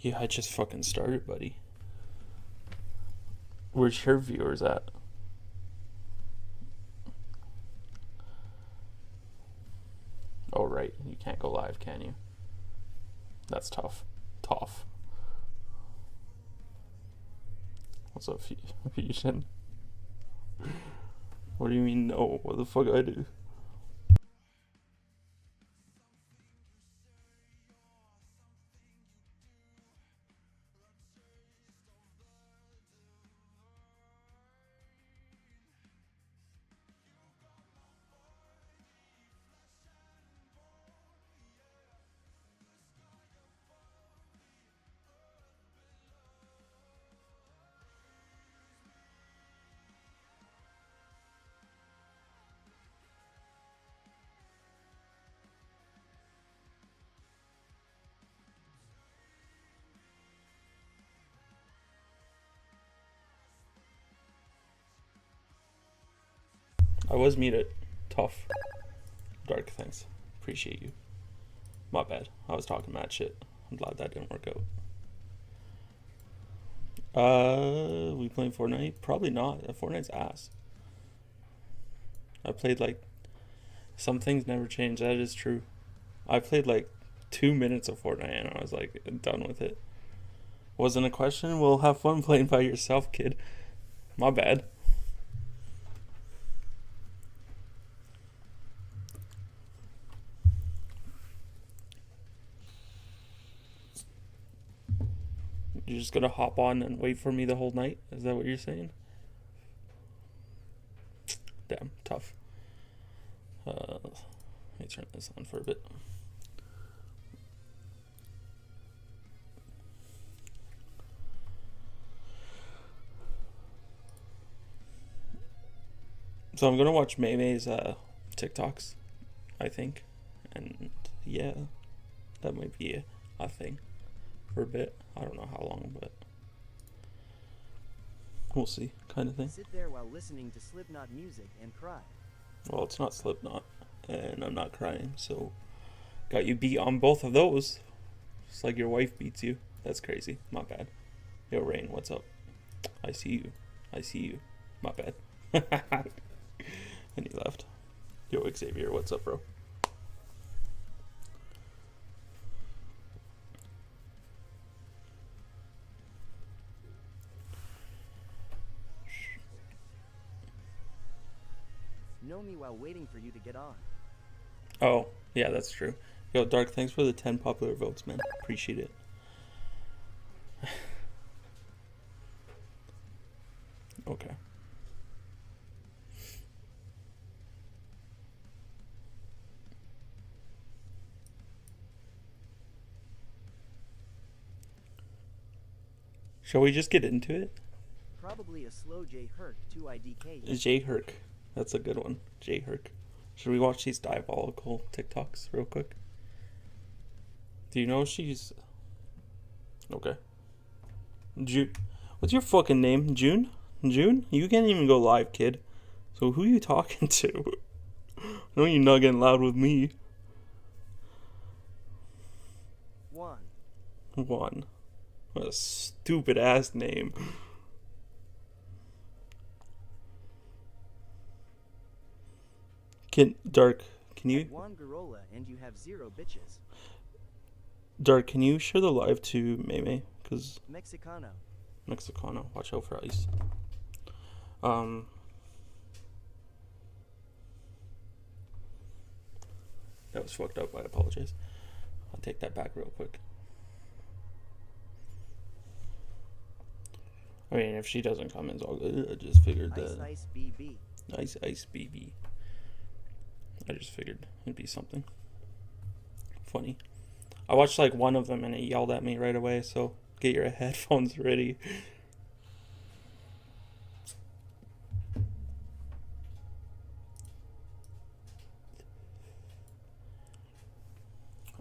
Yeah, I just fucking started, buddy. Where's your viewers at? Oh, right. You can't go live, can you? That's tough. Tough. What's up, Fusion? What do you mean, no? What the fuck I do? I was muted. Tough. Dark, thanks. Appreciate you. My bad. I was talking mad shit. I'm glad that didn't work out. We playing Fortnite? Probably not. Fortnite's ass. I played like... Some things never change. That is true. I played like 2 minutes of Fortnite and I was like done with it. Wasn't a question? Well, have fun playing by yourself, kid. My bad. You're just gonna hop on and wait for me the whole night? Is that what you're saying? Damn, tough. Let me turn this on for a bit. So I'm gonna watch Maymay's TikToks, I think, and yeah, that might be a thing for a bit. I don't know how long, but we'll see, kind of thing. Sit there while listening to Slipknot music and cry. Well, it's not Slipknot, and I'm not crying, so got you beat on both of those. Just like your wife beats you. That's crazy. My bad. Yo, Rain, what's up? I see you. I see you. My bad. And he left. Yo, Xavier, what's up, bro? Know me while waiting for you to get on. Oh, yeah, that's true. Yo, Dark, thanks for the 10 popular votes, man. Appreciate it. Okay. Shall we just get into it? Probably a slow J Herc 2IDK. J Herc. That's a good one. J Herc. Should we watch these diabolical TikToks real quick? Do you know she's... Okay. June. What's your fucking name? June? June? You can't even go live, kid. So who are you talking to? I know you're not getting loud with me. One. What a stupid ass name. Dark, can you... One Garola and you have 0 bitches. Dark, can you share the live to Maymay? Because... Mexicano. Watch out for ice. That was fucked up. I apologize. I'll take that back real quick. I mean, if she doesn't come, it's all good. I just figured that... Ice BB. Ice BB. I just figured it'd be something funny. I watched like one of them and it yelled at me right away, so get your headphones ready.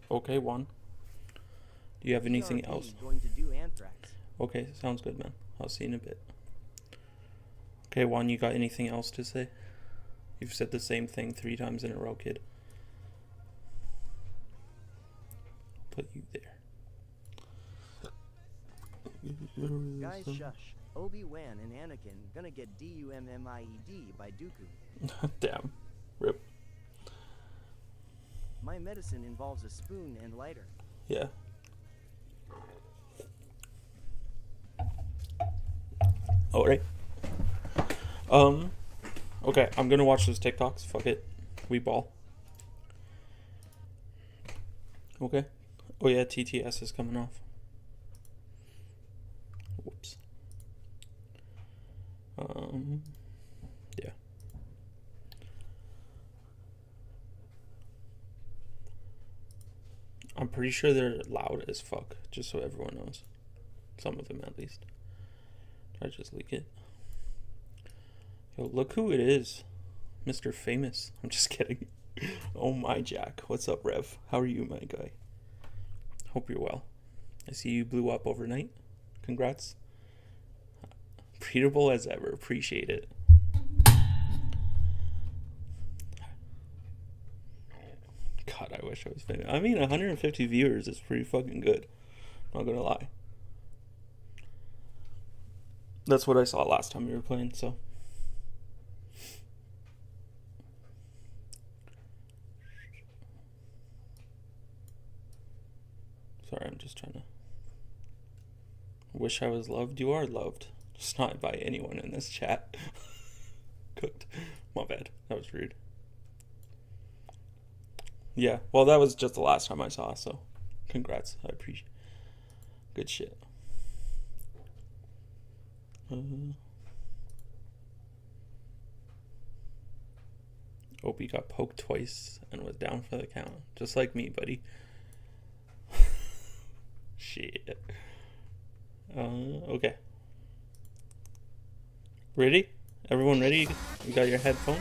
Okay, one. Do you have anything else? Going to do Anthrax. Okay, sounds good, man. I'll see you in a bit. Okay, Juan, you got anything else to say? You've said the same thing 3 times in a row, kid. Put you there. Guys, shush. Obi-Wan and Anakin gonna get D-U-M-M-I-E-D by Dooku. Damn. Rip. My medicine involves a spoon and lighter. Yeah. Alright. Okay, I'm gonna watch those TikToks. Fuck it. We ball. Okay. Oh yeah, TTS is coming off. Whoops. Yeah. I'm pretty sure they're loud as fuck, just so everyone knows. Some of them at least. Did I just leak it? Yo, look who it is. Mr. Famous. I'm just kidding. Oh my Jack. What's up, Rev? How are you, my guy? Hope you're well. I see you blew up overnight. Congrats. Breedable as ever. Appreciate it. God, I wish I was famous. I mean, 150 viewers is pretty fucking good. Not gonna lie. That's what I saw last time we were playing, so. Sorry, I'm just trying to. Wish I was loved. You are loved. Just not by anyone in this chat. Cooked. My bad. That was rude. Yeah, well, that was just the last time I saw, so congrats. I appreciate it. Good shit. Opie got poked twice and was down for the count. Just like me, buddy. Shit. Okay. Ready? Everyone ready? You got your headphones?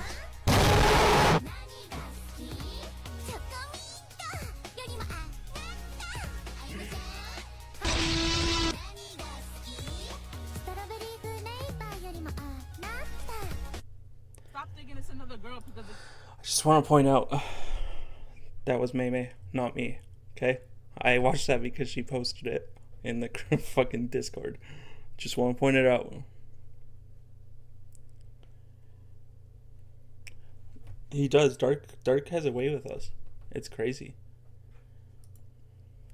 Stop thinking it's another girl because I just want to point out that was May, not me. Okay? I watched that because she posted it in the fucking Discord. Just want to point it out. He does. Dark has a way with us. It's crazy.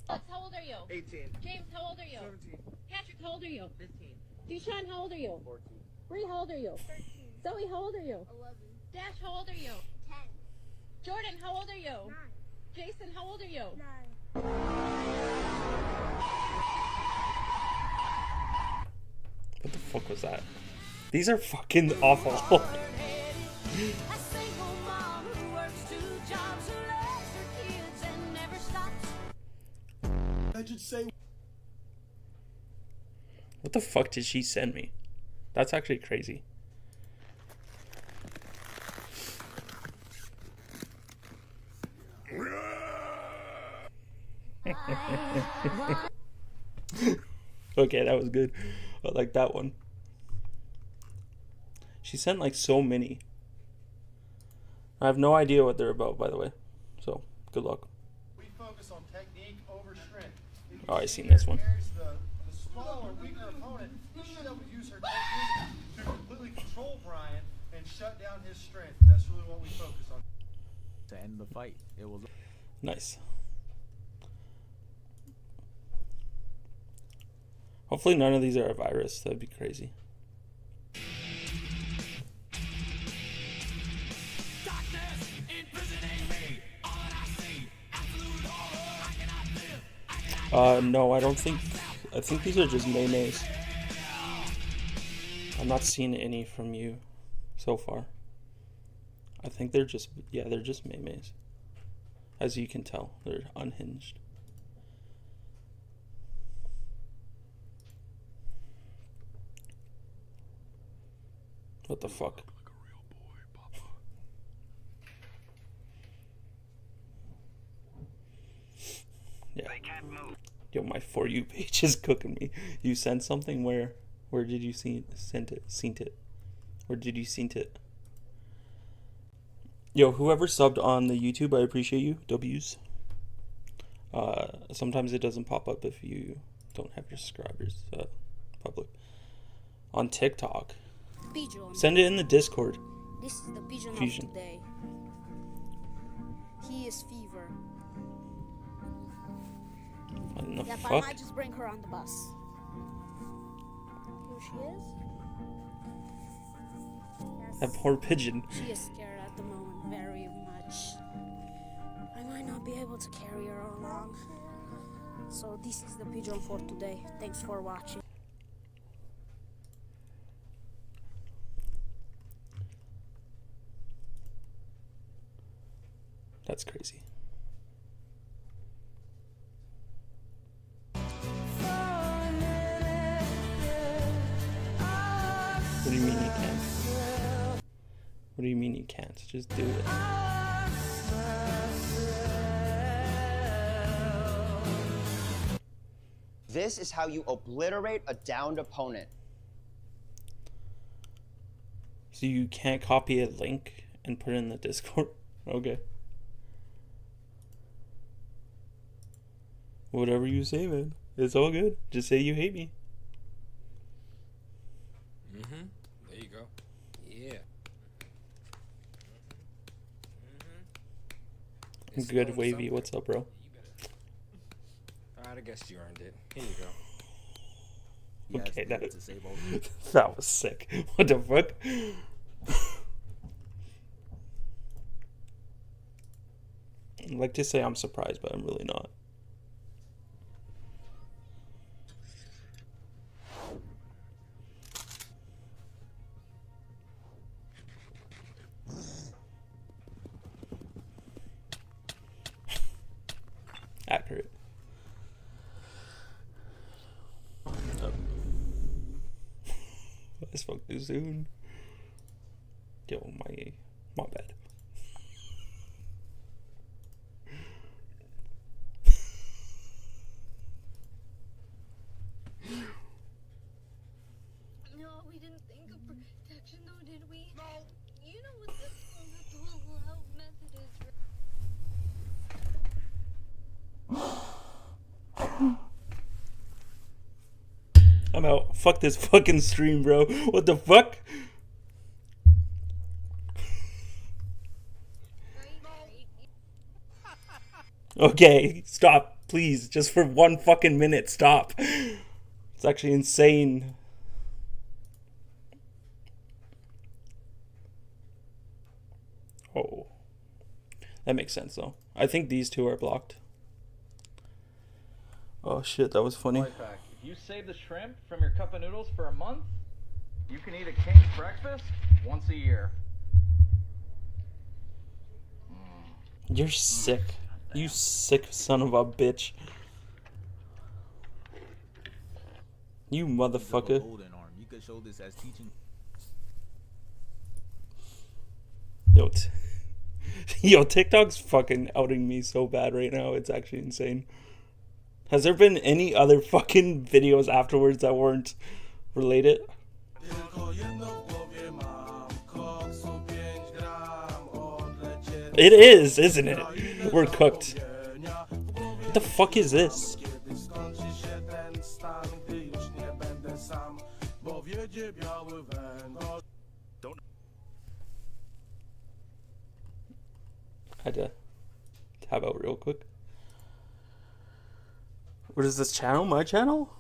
How old are you? 18. James, how old are you? 17. Patrick, how old are you? 15. Deshaun, how old are you? 14. Bree, how old are you? 13, Zoe, how old are you? 11, Dash, how old are you? 10, Jordan, how old are you? 9, Jason, how old are you? 9. What the fuck was that? These are fucking awful. I should say. What the fuck did she send me? That's actually crazy. Okay, that was good. I like that one. She sent like so many. I have no idea what they're about, by the way. So, good luck. We focus on technique over strength. If you Oh, I see seen this her one. carries the smaller, weaker opponent, you should be able to use her technique to completely control Brian and shut down his strength. That's really what we focus on. To end the fight. It was Nice. Hopefully none of these are a virus. That'd be crazy. No, I don't think. I think these are just maymays. I'm not seeing any from you so far. I think they're just, yeah, they're just maymays. As you can tell, they're unhinged. What the fuck? Yeah. Yo, my For You page is cooking me. You sent something? Where did you send it? Seen it? Where did you seen it? Yo, whoever subbed on the YouTube, I appreciate you. W's. Sometimes it doesn't pop up if you don't have your subscribers. public. On TikTok. Pigeon. Send it in the Discord. This is the pigeon Fusion. of today. He is fever. What in the Yep, I fuck? might just bring her on the bus. Here she is. That poor pigeon. She is scared at the moment very much. I might not be able to carry her along. So this is the pigeon for today. Thanks for watching. That's crazy. What do you mean you can't? What do you mean you can't? Just do it. This is how you obliterate a downed opponent. So you can't copy a link and put it in the Discord? Okay. Whatever you say, man. It's all good. Just say you hate me. Mm-hmm. There you go. Yeah. Mm-hmm. Good, Wavy. What's up, bro? Alright, I guess you earned it. Here you go. Yes, Okay, that, it's disabled. that was sick. What the fuck? I'd like to say I'm surprised, but I'm really not. Accurate. I spoke too soon. Yo, my bad. No, we didn't think of protection though, did we? No. You know what the whole health method is, I'm out. Fuck this fucking stream, bro. What the fuck? Okay, stop, please. Just for 1 fucking minute, stop. It's actually insane. Oh. That makes sense, though. I think these two are blocked. Oh shit, that was funny. Life hack. If you save the shrimp from your cup of noodles for a month, you can eat a king's breakfast once a year. You're sick. You sick son of a bitch. You motherfucker. Golden arm. You could show this as teaching. Yo, yo, TikTok's fucking outing me so bad right now. It's actually insane. Has there been any other fucking videos afterwards that weren't related? It is, isn't it? We're cooked. What the fuck is this? Had to tab out real quick. What is this channel? My channel?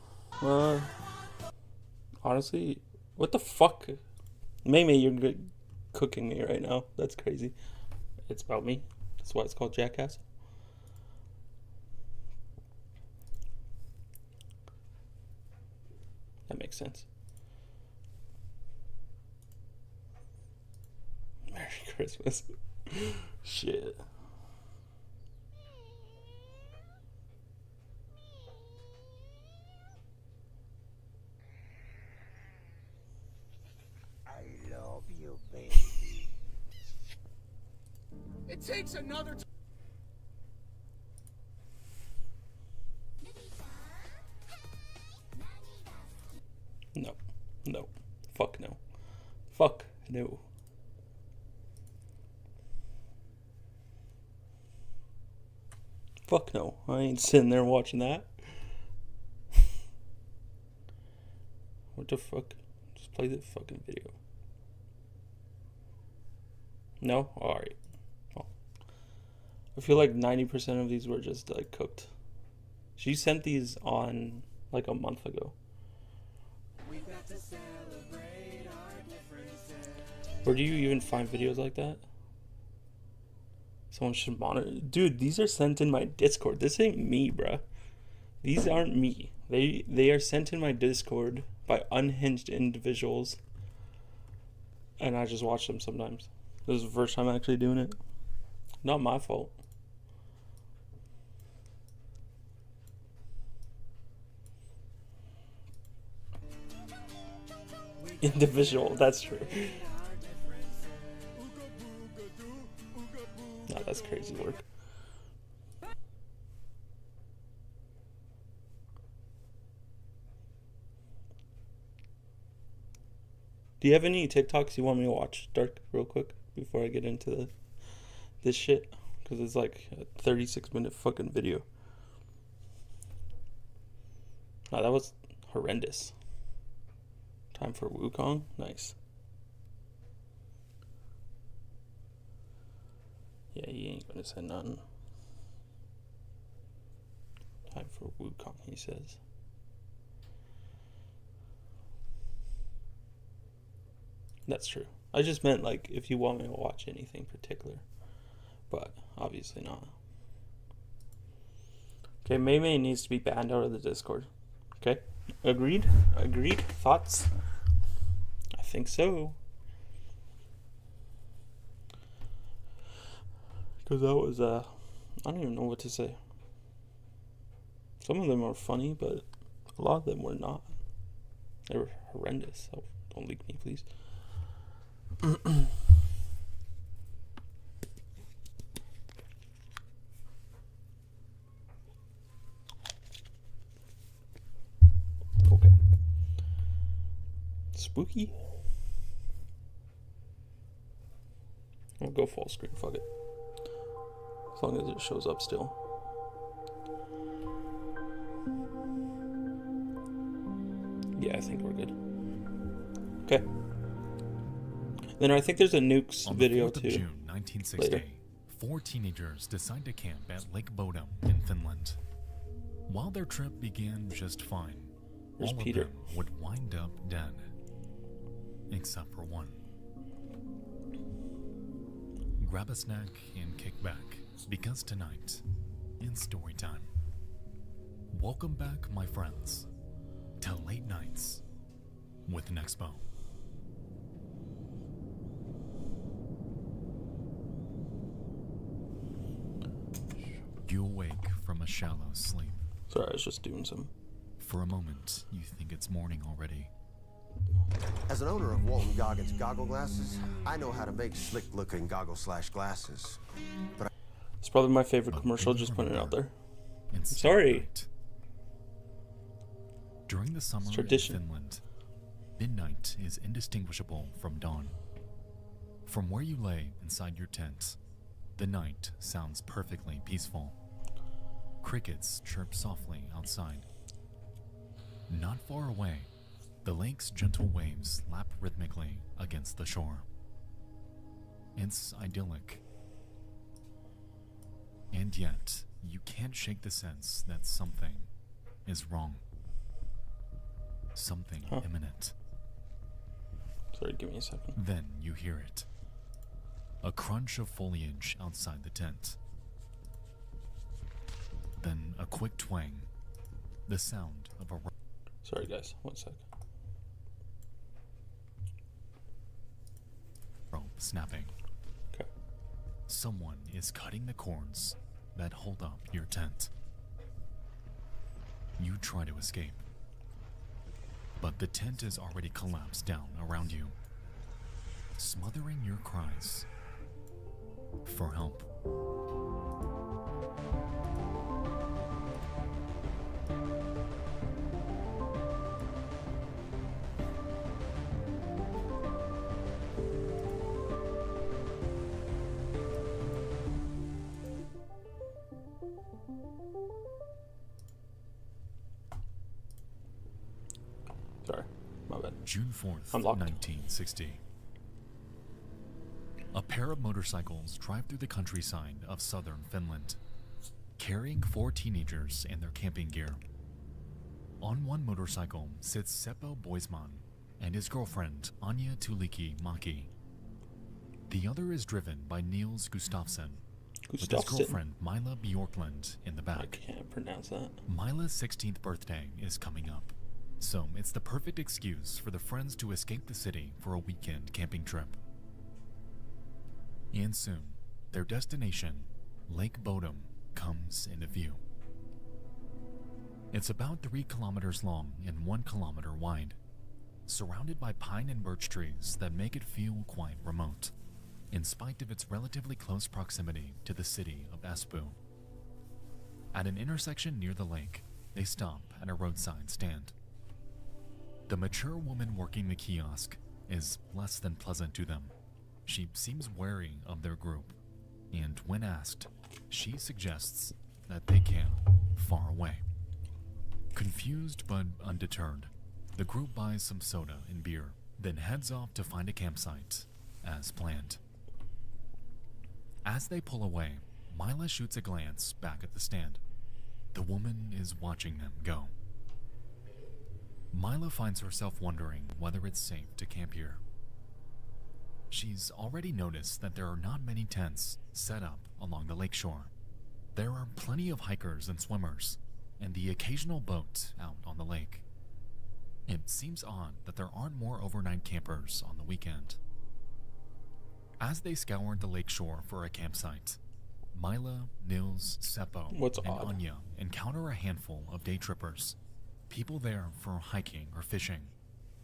Honestly, what the fuck? Maybe you're cooking me right now. That's crazy. It's about me. That's why it's called Jackass. That makes sense. Merry Christmas. Shit. I love you, baby. It takes another No. No. Fuck no. Fuck no. Fuck no. I ain't sitting there watching that. What the fuck? Just play the fucking video. No? Alright. Well, I feel like 90% of these were just like cooked. She sent these on like a month ago. Where do you even find videos like that? Someone should monitor. Dude, these are sent in my Discord. This ain't me, bruh. These aren't me. They are sent in my Discord by unhinged individuals. And I just watch them sometimes. This is the first time actually doing it. Not my fault. Individual, that's true. No, that's crazy work. Do you have any TikToks you want me to watch, Dark, real quick, before I get into this shit? Because it's like a 36-minute fucking video. Wow, that was horrendous. Time for Wukong? Nice. Yeah, he ain't gonna say nothing. Time for Wukong, he says. That's true. I just meant, like, if you want me to watch anything particular. But, obviously not. Okay, May needs to be banned out of the Discord. Okay? Agreed? Agreed? Thoughts? I think so. Because that was, I don't even know what to say. Some of them are funny, but a lot of them were not. They were horrendous. So don't leak me, please. Okay. Spooky? I'll go full screen, fuck it. As long as it shows up still. Yeah, I think we're good. Okay. Then I think there's a nukes video too. On the 4th of June, 1960, later. 4 teenagers decide to camp at Lake Bodom in Finland. While their trip began just fine, There's all Peter. of them would wind up dead. Except for one. Grab a snack and kick back, because tonight, in story time. Welcome back, my friends, to Late Nights with Nexpo. You awake from a shallow sleep. Sorry, I was just doing some. For a moment, you think it's morning already. As an owner of Walton Goggins goggle glasses, I know how to make slick-looking goggle/glasses. But It's probably my favorite commercial, just putting it out there. Sorry. During the summer in tradition. Finland, midnight is indistinguishable from dawn. From where you lay inside your tent, the night sounds perfectly peaceful. Crickets chirp softly outside. Not far away, the lake's gentle waves lap rhythmically against the shore. It's idyllic. And yet, you can't shake the sense that something is wrong. Something imminent. Sorry, give me a second. Then you hear it. A crunch of foliage outside the tent. Then a quick twang. The sound of a Sorry guys, 1 sec. rope snapping. Okay. Someone is cutting the cords that hold up your tent. You try to escape. But the tent is already collapsed down around you, smothering your cries for help. Sorry, my June 4th, Unlocked. 1960. A pair of motorcycles drive through the countryside of southern Finland, carrying 4 teenagers and their camping gear. On one motorcycle sits Seppo Boisman and his girlfriend Anya Tuliki Maki. The other is driven by Niels Gustafsson, with his girlfriend Mila Bjorklund in the back. I can't pronounce that. Mila's 16th birthday is coming up, so it's the perfect excuse for the friends to escape the city for a weekend camping trip. And soon, their destination, Lake Bodom, comes into view. It's about 3 kilometers long and 1 kilometer wide, surrounded by pine and birch trees that make it feel quite remote, in spite of its relatively close proximity to the city of Espoo. At an intersection near the lake, they stop at a roadside stand. The mature woman working the kiosk is less than pleasant to them. She seems wary of their group, and when asked, she suggests that they camp far away. Confused but undeterred, the group buys some soda and beer, then heads off to find a campsite, as planned. As they pull away, Mila shoots a glance back at the stand. The woman is watching them go. Mila finds herself wondering whether it's safe to camp here. She's already noticed that there are not many tents set up along the lakeshore. There are plenty of hikers and swimmers, and the occasional boat out on the lake. It seems odd that there aren't more overnight campers on the weekend. As they scour the lakeshore for a campsite, Mila, Nils, Seppo, and Anya encounter a handful of day trippers, people there for hiking or fishing,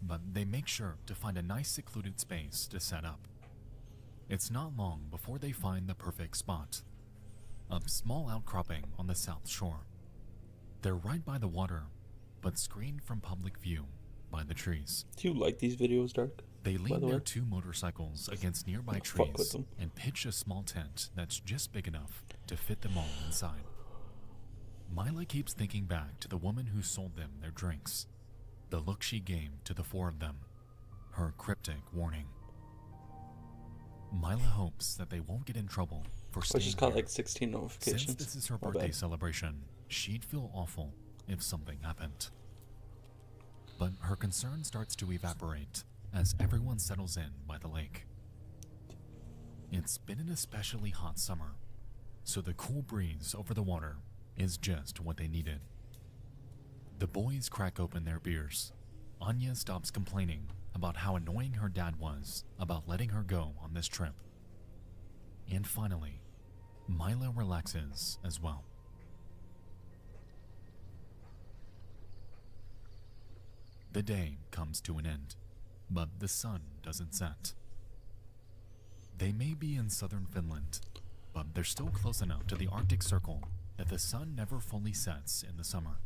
but they make sure to find a nice secluded space to set up. It's not long before they find the perfect spot, a small outcropping on the south shore. They're right by the water, but screened from public view by the trees. Do you like these videos, Dark? They lean their 2 motorcycles against nearby trees and pitch a small tent that's just big enough to fit them all inside. Mila keeps thinking back to the woman who sold them their drinks, the look she gave to the 4 of them, her cryptic warning. Mila hopes that they won't get in trouble for staying She's got here. like 16 notifications. Since this is her birthday celebration, she'd feel awful if something happened. But her concern starts to evaporate as everyone settles in by the lake. It's been an especially hot summer, so the cool breeze over the water is just what they needed. The boys crack open their beers. Anya stops complaining about how annoying her dad was about letting her go on this trip. And finally, Mila relaxes as well. The day comes to an end, but the sun doesn't set. They may be in southern Finland, but they're still close enough to the Arctic Circle that the sun never fully sets in the summer.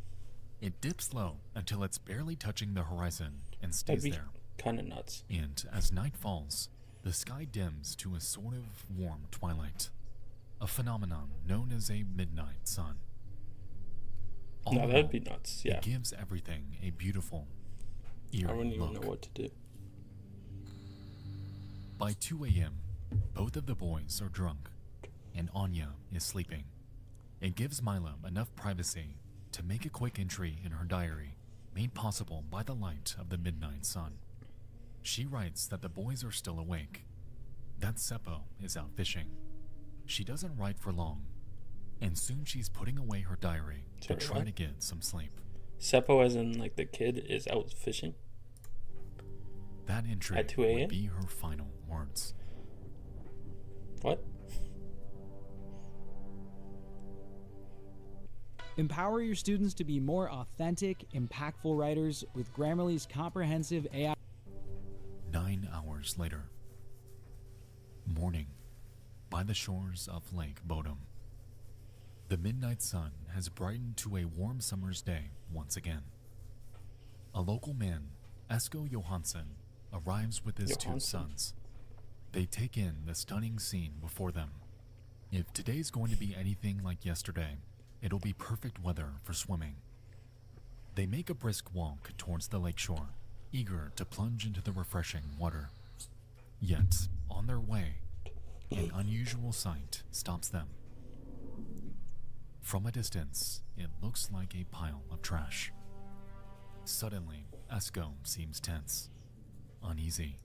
It dips low until it's barely touching the horizon and stays there. Kind of nuts. And as night falls, the sky dims to a sort of warm twilight, a phenomenon known as a midnight sun. No, that'd be nuts, yeah. It gives everything a beautiful, eerie I wouldn't even look. know what to do. By 2 a.m., both of the boys are drunk, and Anya is sleeping. It gives Mila enough privacy to make a quick entry in her diary, made possible by the light of the midnight sun. She writes that the boys are still awake, that Seppo is out fishing. She doesn't write for long, and soon she's putting away her diary to try to get some sleep. Seppo, as in like the kid, is out fishing? That entry at 2 a.m. would be her final words. What? Empower your students to be more authentic, impactful writers with Grammarly's comprehensive AI. 9 hours later. Morning, by the shores of Lake Bodom. The midnight sun has brightened to a warm summer's day once again. A local man, Esko Johansson, arrives with his 2 sons. They take in the stunning scene before them. If today's going to be anything like yesterday, it'll be perfect weather for swimming. They make a brisk walk towards the lakeshore, eager to plunge into the refreshing water. Yet, on their way, an unusual sight stops them. From a distance, it looks like a pile of trash. Suddenly, Esco seems tense, uneasy.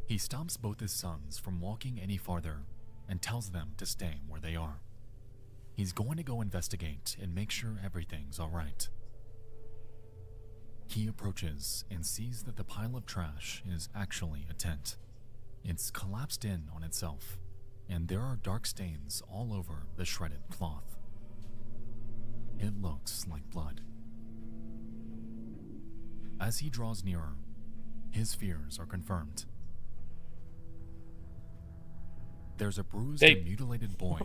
He stops both his sons from walking any farther and tells them to stay where they are. He's going to go investigate and make sure everything's alright. He approaches and sees that the pile of trash is actually a tent. It's collapsed in on itself, and there are dark stains all over the shredded cloth. It looks like blood. As he draws nearer, his fears are confirmed. There's a bruised and mutilated boy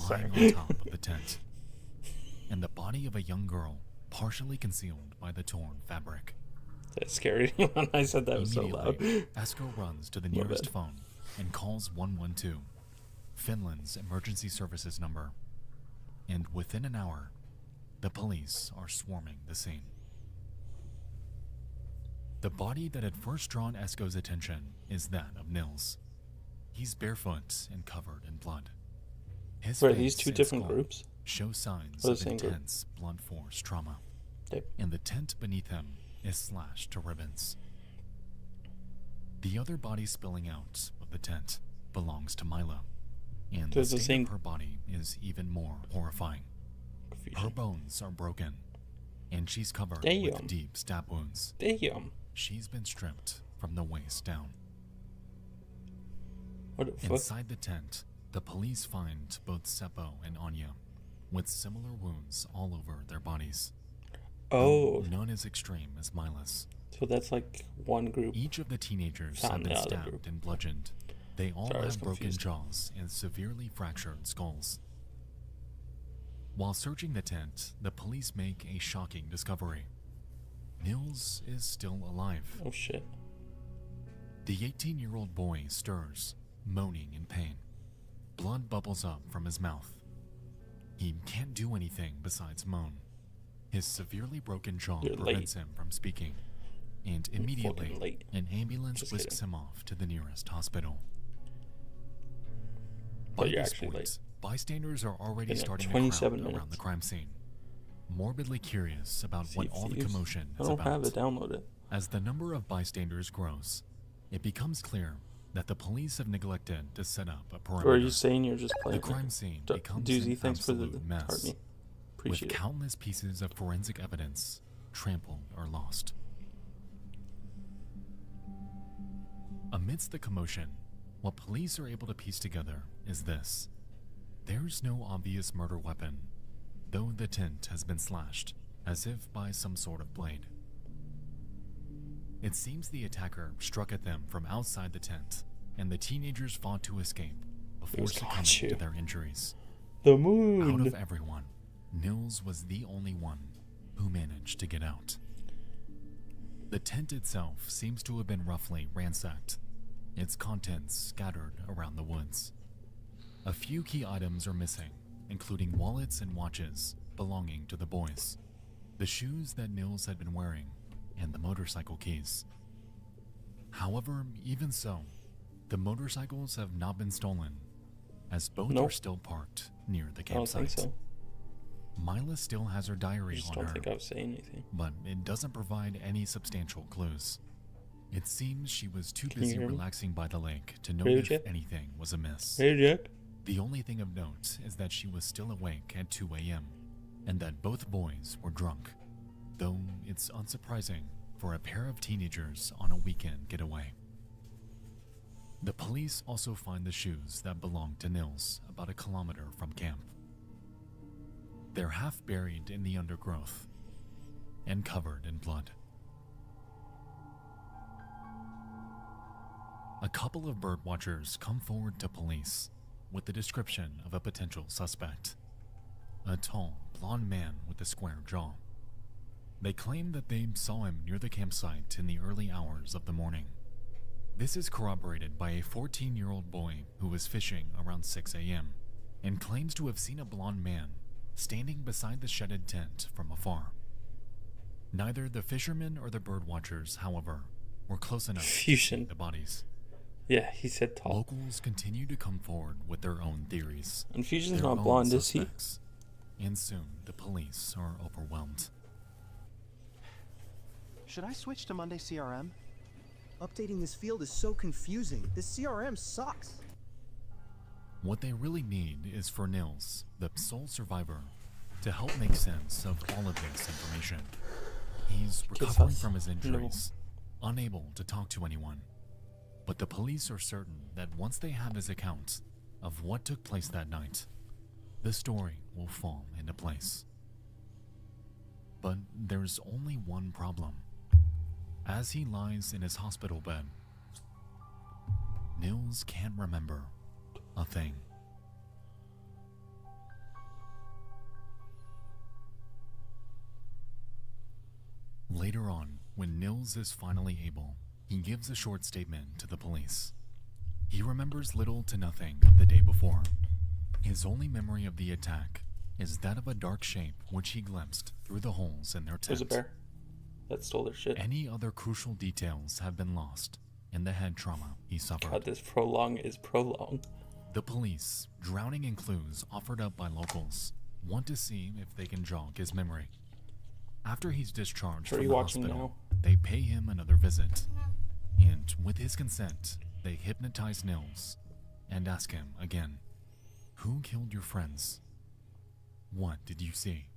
lying on top of the tent, and the body of a young girl partially concealed by the torn fabric. That's scary when I said that was so loud. Esco runs to the nearest phone and calls 112, Finland's emergency services number. And within an hour, the police are swarming the scene. The body that had first drawn Esco's attention is that of Nils. He's barefoot and covered in blood. His Wait, face these two and different skull groups? show signs Or the of same group? intense blunt force trauma. Yep. And the tent beneath him is slashed to ribbons. The other body spilling out of the tent belongs to Mila, and There's the the state same- of her body is even more horrifying. Her bones are broken, and she's covered Damn. with deep stab wounds. Damn. She's been stripped from the waist down. What the fuck? Inside the tent, the police find both Seppo and Anya with similar wounds all over their bodies. Oh. Though none as extreme as Mila's. So that's like one group. Each of the teenagers have found been the other stabbed group. and bludgeoned. They all Sorry, I was have broken confused. jaws and severely fractured skulls. While searching the tent, the police make a shocking discovery. Nils is still alive. Oh shit. The 18-year-old boy stirs, moaning in pain. Blood bubbles up from his mouth. He can't do anything besides moan. His severely broken jaw You're prevents late. him from speaking. And immediately, fucking late. an ambulance Just whisks kidding. him off to the nearest hospital. But By you're this actually point, late. bystanders are already Been at starting to 27 crowd around minutes. the crime scene, morbidly curious about See what if all the thieves- commotion I is don't about. have it downloaded. As the number of bystanders grows, it becomes clear that the police have neglected to set up a perimeter. Or are you saying you're just playing? The crime scene D- becomes Doozy, an thanks for the absolute mess, Tartney. with Appreciate it. countless pieces of forensic evidence trampled or lost. Amidst the commotion, what police are able to piece together is this. There's no obvious murder weapon, though the tent has been slashed, as if by some sort of blade. It seems the attacker struck at them from outside the tent, and the teenagers fought to escape before succumbing to their injuries. The moon! Out of everyone, Nils was the only one who managed to get out. The tent itself seems to have been roughly ransacked, its contents scattered around the woods. A few key items are missing, including wallets and watches belonging to the boys, the shoes that Nils had been wearing, and the motorcycle keys. However, even so, the motorcycles have not been stolen, as both Nope. are still parked near the I don't campsite. think so. Mila still has her I diary just on don't her, think I was saying anything. but it doesn't provide any substantial clues. It seems she was too Can you busy hear me? relaxing by the lake to know Radio if check? anything was amiss. Radio check? The only thing of note is that she was still awake at 2 a.m. and that both boys were drunk, though it's unsurprising for a pair of teenagers on a weekend getaway. The police also find the shoes that belonged to Nils about a kilometer from camp. They're half buried in the undergrowth and covered in blood. A couple of bird watchers come forward to police with the description of a potential suspect. A tall, blond man with a square jaw. They claim that they saw him near the campsite in the early hours of the morning. This is corroborated by a 14-year-old boy who was fishing around 6 a.m. and claims to have seen a blond man standing beside the shedded tent from afar. Neither the fishermen or the bird watchers, however, were close enough Fusion. to see the bodies. Yeah, he said tall. Locals continue to come forward with their own theories. And Fusion's their not own blonde, is he? suspects, and soon the police are overwhelmed. Should I switch to Monday CRM? Updating this field is so confusing. This CRM sucks. What they really need is for Nils, the sole survivor, to help make sense of all of this information. He's recovering from his injuries, unable to talk to anyone. But the police are certain that once they have his account of what took place that night, the story will fall into place. But there's only one problem. As he lies in his hospital bed, Nils can't remember a thing. Later on, when Nils is finally able, he gives a short statement to the police. He remembers little to nothing of the day before. His only memory of the attack is that of a dark shape which he glimpsed through the holes in their tent. There's a bear that stole their shit. Any other crucial details have been lost in the head trauma he suffered. God, this prolong is prolong. The police, drowning in clues offered up by locals, want to see if they can jog his memory. After he's discharged from the hospital, they pay him another visit. And with his consent, they hypnotize Nils and ask him again, "Who killed your friends? What did you see?"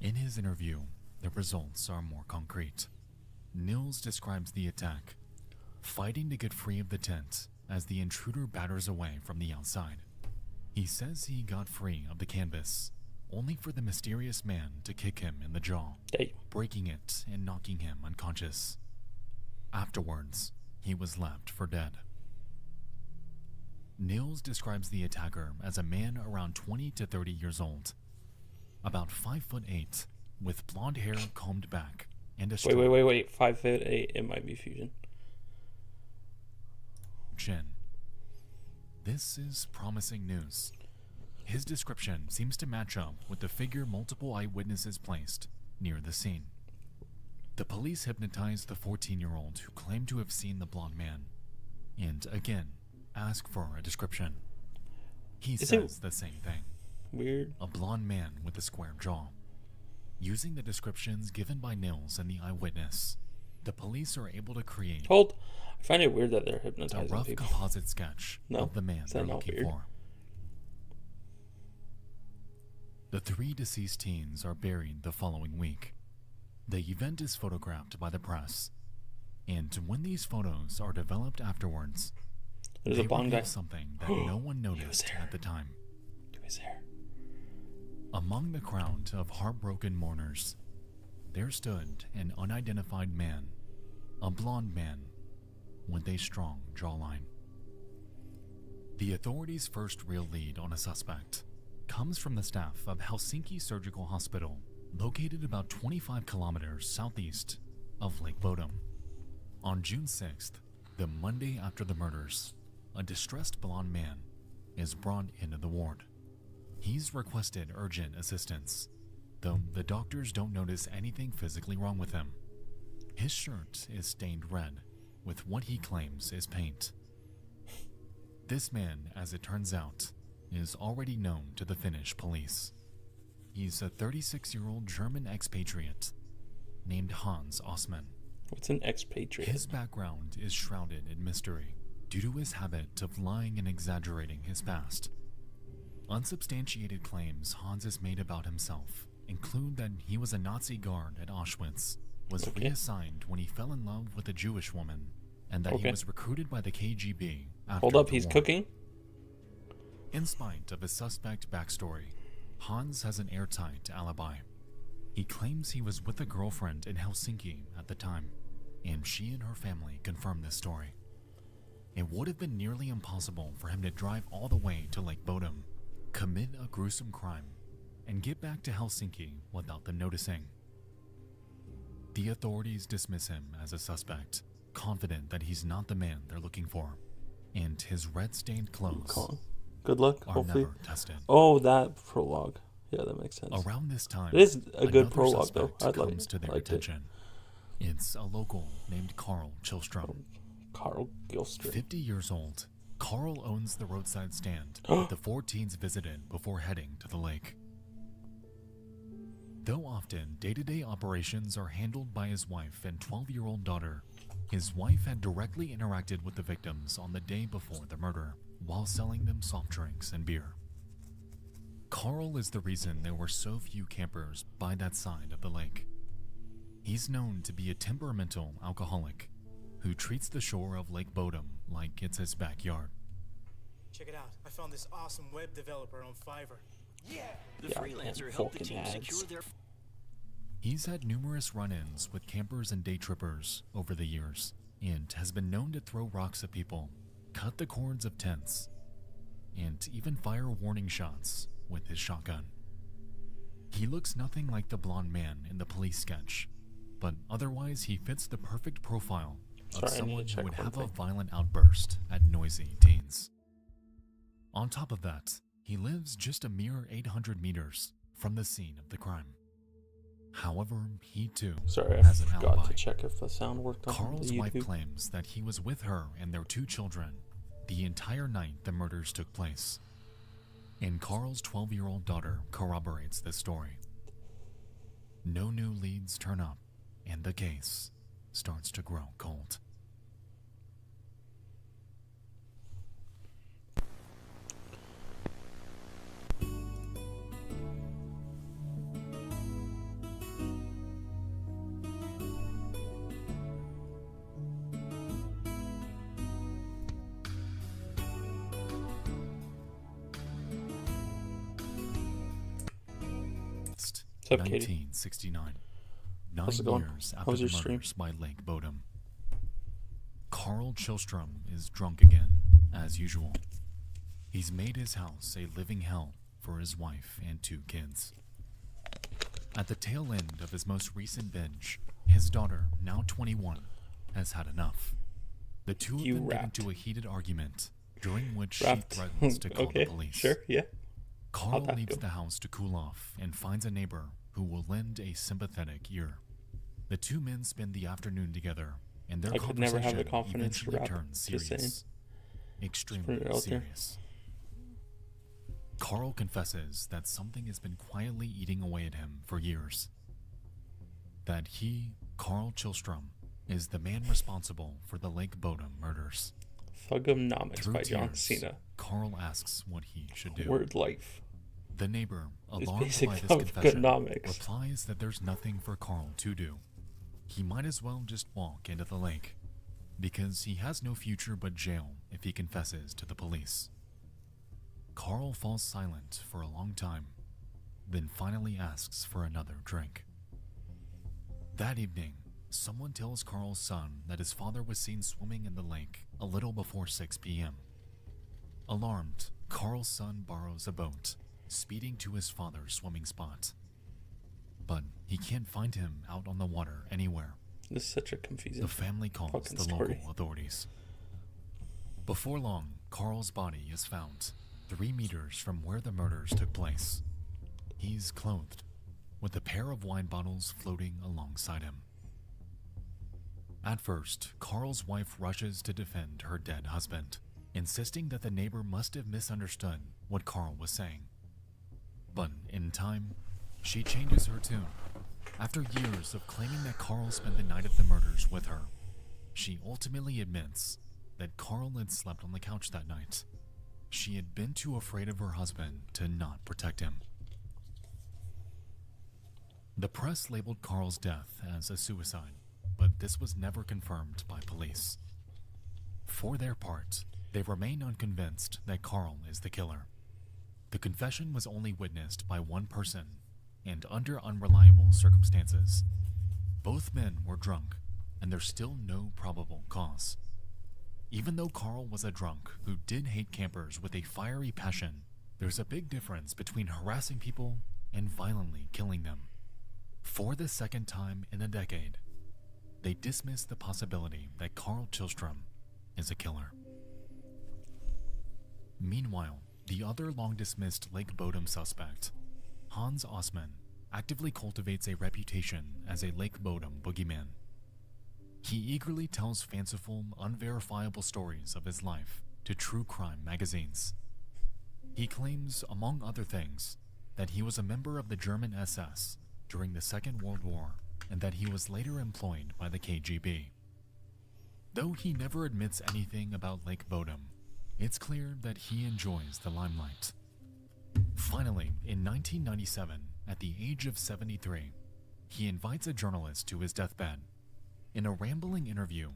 In his interview, the results are more concrete. Nils describes the attack, fighting to get free of the tent as the intruder batters away from the outside. He says he got free of the canvas, only for the mysterious man to kick him in the jaw, breaking it and knocking him unconscious. Afterwards, he was left for dead. Nils describes the attacker as a man around 20 to 30 years old, about 5'8", with blonde hair combed back and a Wait. 5'8". It might be Fusion. chin. This is promising news. His description seems to match up with the figure multiple eyewitnesses placed near the scene. The police hypnotize the 14-year-old who claimed to have seen the blonde man, and again ask for a description. He says the same thing. Weird. A blonde man with a square jaw. Using the descriptions given by Nils and the eyewitness, the police are able to create I find it weird that they're a hypnotizing rough people. composite sketch of the man they're looking for. The 3 deceased teens are buried the following week. The event is photographed by the press, and when these photos are developed afterwards, There's they a blonde reveal guy. something that no one noticed at the time. He was there. Among the crowd of heartbroken mourners, there stood an unidentified man, a blonde man with a strong jawline. The authorities' first real lead on a suspect comes from the staff of Helsinki Surgical Hospital, located about 25 kilometers southeast of Lake Bodom. On June 6th, the Monday after the murders, a distressed blonde man is brought into the ward. He's requested urgent assistance, though the doctors don't notice anything physically wrong with him. His shirt is stained red with what he claims is paint. This man, as it turns out, is already known to the Finnish police. He's a 36-year-old German expatriate named Hans Osman. What's an expatriate? His background is shrouded in mystery due to his habit of lying and exaggerating his past. Unsubstantiated claims Hans has made about himself include that he was a Nazi guard at Auschwitz, was reassigned when he fell in love with a Jewish woman, and that he was recruited by the KGB after Hold up, the he's war. cooking? In spite of his suspect backstory, Hans has an airtight alibi. He claims he was with a girlfriend in Helsinki at the time, and she and her family confirm this story. It would have been nearly impossible for him to drive all the way to Lake Bodom, commit a gruesome crime, and get back to Helsinki without them noticing. The authorities dismiss him as a suspect, confident that he's not the man they're looking for, and his red-stained clothes Good luck, are hopefully. never tested. Oh, that prologue. Yeah, that makes sense. Around this time, It is a good another prologue, though. suspect I comes to their liked it. attention. It's a local named Carl Chillstrom. Carl Gilstrom. 50 years old, Carl owns the roadside stand that the four teens visited before heading to the lake. Though often day-to-day operations are handled by his wife and 12-year-old daughter, his wife had directly interacted with the victims on the day before the murder while selling them soft drinks and beer. Carl is the reason there were so few campers by that side of the lake. He's known to be a temperamental alcoholic who treats the shore of Lake Bodom like it's his backyard. Check it out. I found this awesome web developer on Fiverr. Yeah! The freelancer helped the team secure their... He's had numerous run-ins with campers and day trippers over the years, and has been known to throw rocks at people, cut the cords of tents, and even fire warning shots with his shotgun. He looks nothing like the blonde man in the police sketch, but otherwise he fits the perfect profile of someone who would have a violent outburst at noisy teens. On top of that, he lives just a mere 800 meters from the scene of the crime. However, he too has an alibi. Forgot to check if the sound worked on Carl's the wife YouTube. claims that he was with her and their 2 children the entire night the murders took place. And Carl's 12-year-old daughter corroborates this story. No new leads turn up, and the case starts to grow cold. What's up, Katie? 1969. How's it 9 going? years How after was the your stream? murders by Lake Bodom. Carl Chillstrom is drunk again, as usual. He's made his house a living hell for his wife and 2 kids. At the tail end of his most recent binge, his daughter, now 21, has had enough. The two of them get into a heated argument, during which she threatens to call the police. Sure, yeah. Carl leaves the house to cool off and finds a neighbor who will lend a sympathetic ear. The 2 men spend the afternoon together, and their I could never have the conversation confidence to eventually rap, turns just saying. serious. Just Extremely putting it out there. serious. Carl confesses that something has been quietly eating away at him for years. That he, Carl Chillstrom, is the man responsible for the Lake Bodom murders. Thugonomics Through by John tears, Cena. Carl asks what he should do. Word life. The neighbor, It's alarmed basic by this confession, thugonomics. replies that there's nothing for Carl to do. He might as well just walk into the lake, because he has no future but jail if he confesses to the police. Carl falls silent for a long time, then finally asks for another drink. That evening, someone tells Carl's son that his father was seen swimming in the lake a little before 6 p.m. Alarmed, Carl's son borrows a boat, speeding to his father's swimming spot. But he can't find him out on the water anywhere. This is such a confusing The family calls fucking the story. local authorities. Before long, Carl's body is found 3 meters from where the murders took place. He's clothed, with a pair of wine bottles floating alongside him. At first, Carl's wife rushes to defend her dead husband, insisting that the neighbor must have misunderstood what Carl was saying. But in time, she changes her tune. After years of claiming that Carl spent the night of the murders with her, she ultimately admits that Carl had slept on the couch that night. She had been too afraid of her husband to not protect him. The press labeled Carl's death as a suicide, but this was never confirmed by police. For their part, they remain unconvinced that Carl is the killer. The confession was only witnessed by one person, and under unreliable circumstances. Both men were drunk, and there's still no probable cause. Even though Carl was a drunk who did hate campers with a fiery passion, there's a big difference between harassing people and violently killing them. For the second time in a decade, they dismiss the possibility that Carl Chillstrom is a killer. Meanwhile, the other long-dismissed Lake Bodom suspect, Hans Osman actively cultivates a reputation as a Lake Bodom boogeyman. He eagerly tells fanciful, unverifiable stories of his life to true crime magazines. He claims, among other things, that he was a member of the German SS during the Second World War and that he was later employed by the KGB. Though he never admits anything about Lake Bodom, it's clear that he enjoys the limelight. Finally, in 1997, at the age of 73, he invites a journalist to his deathbed. In a rambling interview,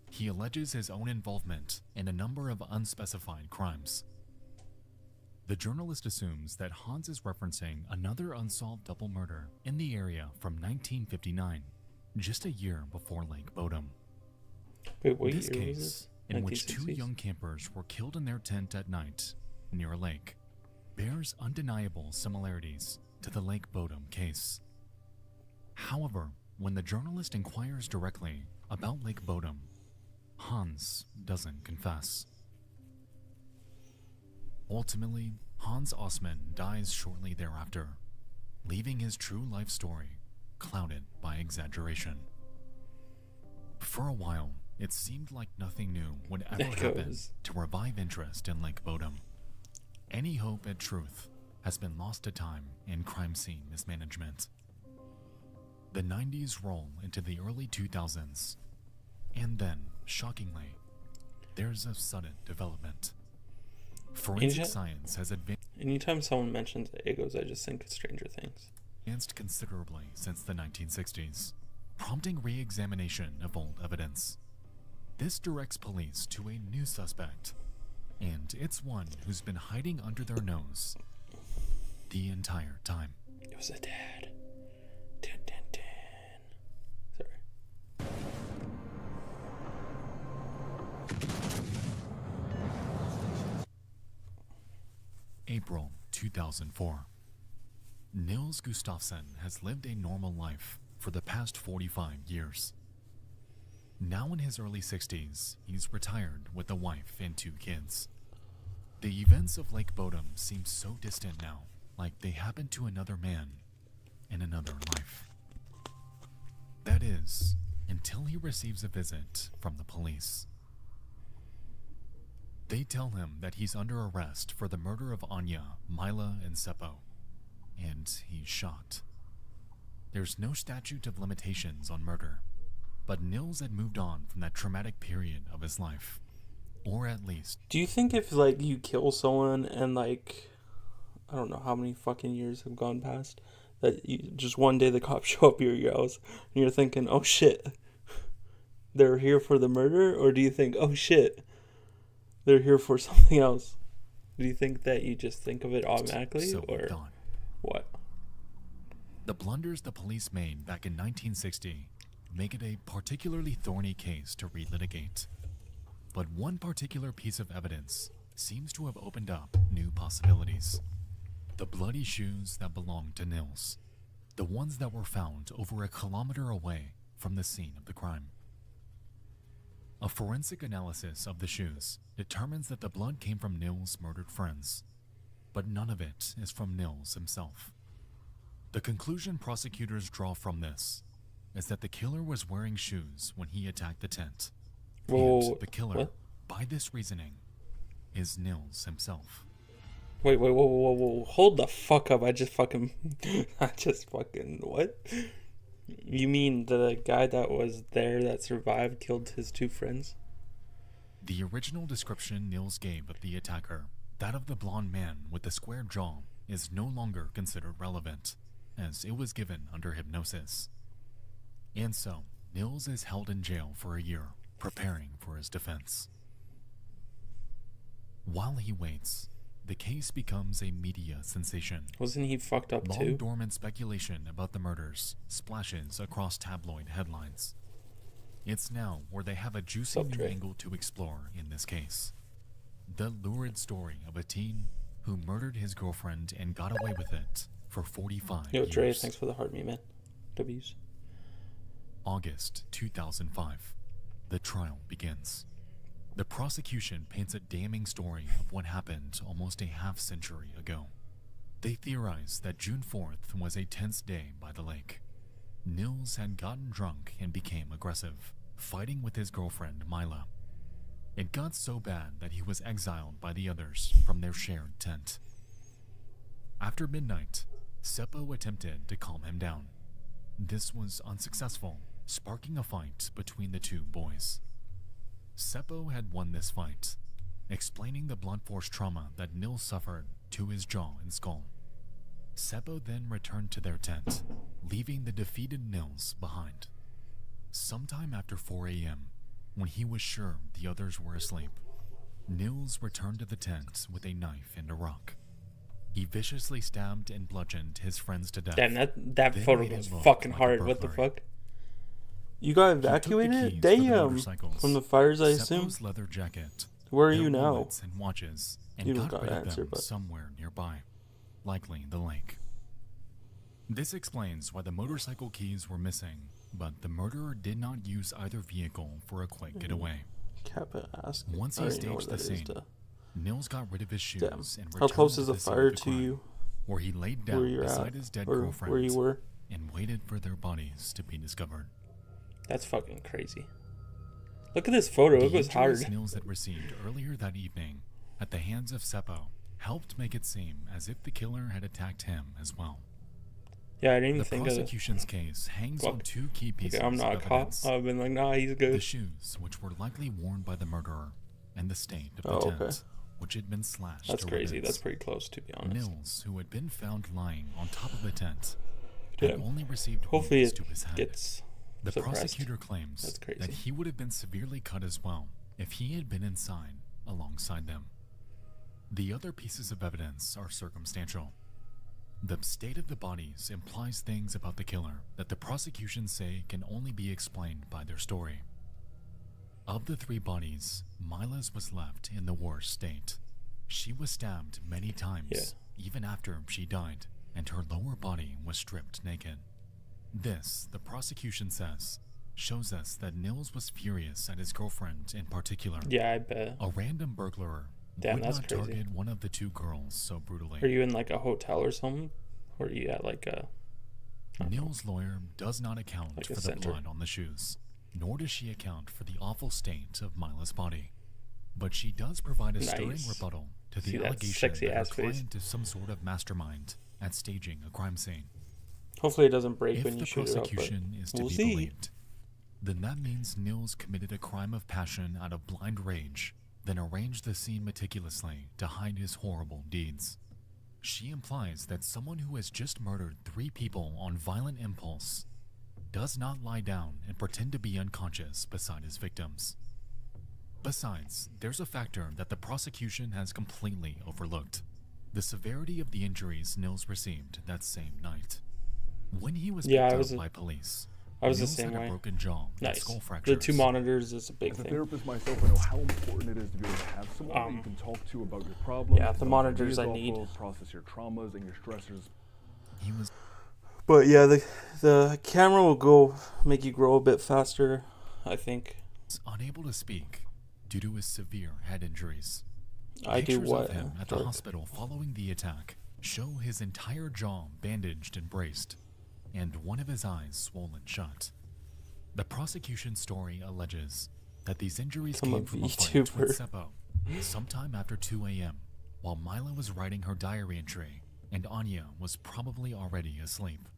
he alleges his own involvement in a number of unspecified crimes. The journalist assumes that Hans is referencing another unsolved double murder in the area from 1959, just a year before Lake Bodom. Wait, what This year was case, this? in which 2 1960s? young campers were killed in their tent at night near a lake, bears undeniable similarities to the Lake Bodom case. However, when the journalist inquires directly about Lake Bodom, Hans doesn't confess. Ultimately, Hans Osman dies shortly thereafter, leaving his true life story clouded by exaggeration. For a while, it seemed like nothing new would ever happen Echoes. to revive interest in Lake Bodom. Any hope at truth has been lost to time and crime scene mismanagement. The 90s roll into the early 2000s, and then, shockingly, there's a sudden development. Forensic science has Anytime someone mentions egos, I just think of Stranger Things. advanced considerably since the 1960s, prompting re-examination of old evidence. This directs police to a new suspect, and it's one who's been hiding under their nose the entire time. It was a dad. Dun, dun, dun. Sorry. April 2004. Nils Gustafsson has lived a normal life for the past 45 years. Now in his early 60s, he's retired with a wife and 2 kids. The events of Lake Bodom seem so distant now, like they happened to another man in another life. That is, until he receives a visit from the police. They tell him that he's under arrest for the murder of Anya, Mila, and Seppo, and he's shocked. There's no statute of limitations on murder, but Nils had moved on from that traumatic period of his life, or at least... Do you think if, like, you kill someone and, like, I don't know how many fucking years have gone past, that you just one day the cops show up at your house and you're thinking, oh shit, they're here for the murder? Or do you think, oh shit, they're here for something else? Do you think that you just think of it automatically? So or gone. what? The blunders the police made back in 1960 make it a particularly thorny case to relitigate. But one particular piece of evidence seems to have opened up new possibilities. The bloody shoes that belonged to Nils. The ones that were found over a kilometer away from the scene of the crime. A forensic analysis of the shoes determines that the blood came from Nils' murdered friends, but none of it is from Nils himself. The conclusion prosecutors draw from this is that the killer was wearing shoes when he attacked the tent. Whoa, And the killer, what? by this reasoning, is Nils himself. Wait, whoa, hold the fuck up. I just fucking, what? You mean the guy that was there that survived killed his 2 friends? The original description Nils gave of the attacker, that of the blonde man with the square jaw, is no longer considered relevant, as it was given under hypnosis. And so, Nils is held in jail for a year, preparing for his defense. While he waits, the case becomes a media sensation. Wasn't he fucked up Long too? dormant speculation about the murders splashes across tabloid headlines. It's now where they have a juicy new angle to explore in this case. The lurid story of a teen who murdered his girlfriend and got away with it for 45 Yo, years. Dre, thanks for the heart me, man. W's. August 2005. The trial begins. The prosecution paints a damning story of what happened almost a half-century ago. They theorized that June 4th was a tense day by the lake. Nils had gotten drunk and became aggressive, fighting with his girlfriend Mila. It got so bad that he was exiled by the others from their shared tent. After midnight, Seppo attempted to calm him down. This was unsuccessful, sparking a fight between the two boys. Seppo had won this fight, explaining the blunt force trauma that Nils suffered to his jaw and skull. Seppo then returned to their tent, leaving the defeated Nils behind. Sometime after 4 a.m., when he was sure the others were asleep, Nils returned to the tent with a knife and a rock. He viciously stabbed and bludgeoned his friends to death. Damn, that then photo made it was look fucking like a hard. What the burglary. fuck? You got He took the evacuated? keys for the Damn. motorcycles, From the fires, I assume. Seppo's leather jacket, Where are their you now? wallets and watches, and You don't got got rid an of answer, them but somewhere nearby, likely the lake. This explains why the motorcycle keys were missing, but the murderer did not use either vehicle for a quick getaway. Kappa asked. Once I he already know staged where the that is, scene, duh. Nils got rid of his shoes Damn. and How returned close to is the the scene fire of the to crime, you? where he laid Where down you're beside at? his dead Or girlfriend where you were? and waited for their bodies to be discovered. That's fucking crazy. Look at this photo. It The was hard. injuries Nils had received earlier that evening at the hands of Seppo helped make it seem as if the killer had attacked him as well. Yeah, I didn't even The think of it. prosecution's case hangs on Fuck. two key pieces I'm not a of cop. evidence. I've been like, nah, he's good. The shoes, which were likely worn by the murderer, and the state of the Oh, tent, okay. which had been slashed That's to crazy. ribbons. That's pretty close, to be honest. Nils, who had been found lying on top of the tent, had Damn. only received Hopefully wounds it to his head. gets The suppressed. prosecutor claims That's crazy. that he would have been severely cut as well if he had been inside alongside them. The other pieces of evidence are circumstantial. The state of the bodies implies things about the killer that the prosecution say can only be explained by their story. Of the three bodies, Mila's was left in the worst state. She was stabbed many times, even after she died, and her lower body was stripped naked. This, the prosecution says, shows us that Nils was furious at his girlfriend in particular. Yeah, I bet. A random burglar Damn, would that's not crazy. target one of the two girls so brutally. Are you in like a hotel or something? Or are you at like a... Nils' lawyer does not account Like for a the center. blood on the shoes, nor does she account for the awful state of Mila's body. But she does provide a stirring Nice. rebuttal to See the that allegation sexy that her ass face? client is some sort of mastermind at staging a crime scene. Hopefully it doesn't break If when you the shoot it up, but prosecution is to we'll be see. believed, then that means Nils committed a crime of passion out of blind rage, then arranged the scene meticulously to hide his horrible deeds. She implies that someone who has just murdered 3 people on violent impulse does not lie down and pretend to be unconscious beside his victims. Besides, there's a factor that the prosecution has completely overlooked: the severity of the injuries Nils received that same night. When he was Yeah, picked up by police, I was Nils the same had way. a broken jaw and Nice. skull The fractures. 2 monitors is a big As a thing. therapist myself, I know how important it is to be able to have someone that you can talk to about your problems. Yeah, the bounce monitors ideas I off need. of, process your traumas and your stressors. He was But yeah, the camera will make you grow a bit faster, I think. unable to speak due to his severe head injuries. I do Pictures what? of him at the Dark. hospital following the attack show his entire jaw bandaged and braced, and one of his eyes swollen shut. The prosecution story alleges that these injuries I'm a came from a fight VTuber. with Seppo sometime after 2 a.m. while Mila was writing her diary entry and Anya was probably already asleep.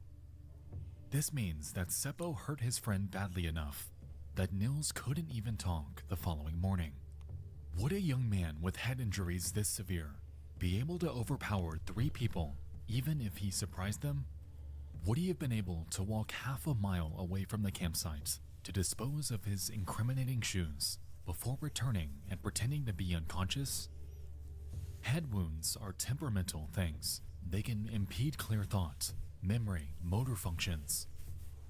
This means that Seppo hurt his friend badly enough that Nils couldn't even talk the following morning. Would a young man with head injuries this severe be able to overpower 3 people even if he surprised them? Would he have been able to walk half a mile away from the campsite to dispose of his incriminating shoes before returning and pretending to be unconscious? Head wounds are temperamental things. They can impede clear thought, memory, motor functions.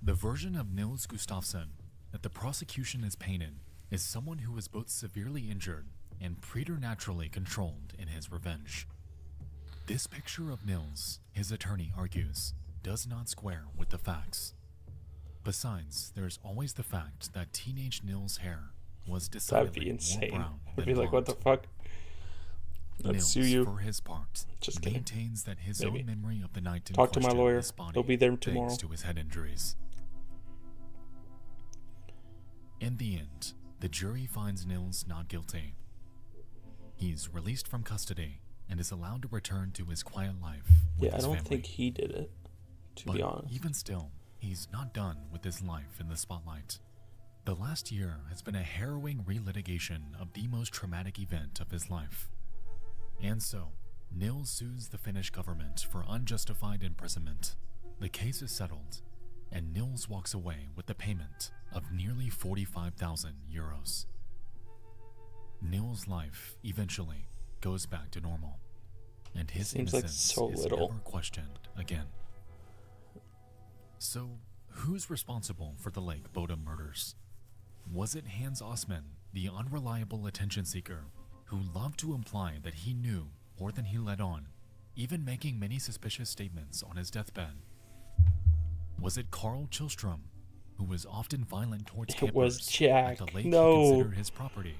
The version of Nils Gustafsson that the prosecution has painted is someone who is both severely injured and preternaturally controlled in his revenge. This picture of Nils, his attorney argues, does not square with the facts. Besides, there's always the fact that teenage Nils' hair was That'd be decidedly more insane. brown I'd than be like, what the blonde. fuck? I'd Nils, sue you. for his part, Just kidding. maintains that his Maybe. own memory of the night in Talk to my question lawyer. is spotty, He'll be there thanks tomorrow. to his head injuries. In the end, the jury finds Nils not guilty. He's released from custody and is allowed to return to his quiet life with Yeah, I his don't family. think he did it, to be honest. Even still, he's not done with his life in the spotlight. The last year has been a harrowing relitigation of the most traumatic event of his life. And so, Nils sues the Finnish government for unjustified imprisonment. The case is settled, and Nils walks away with the payment of nearly 45,000 euros. Nils' life eventually goes back to normal, and his Seems like innocence so is little. never questioned again. So, who's responsible for the Lake Bodom murders? Was it Hans Osman, the unreliable attention seeker, who loved to imply that he knew more than he let on, even making many suspicious statements on his deathbed? Was it Carl Chillstrom, who was often violent towards It was campers Jack. at the lake No. he considered his property?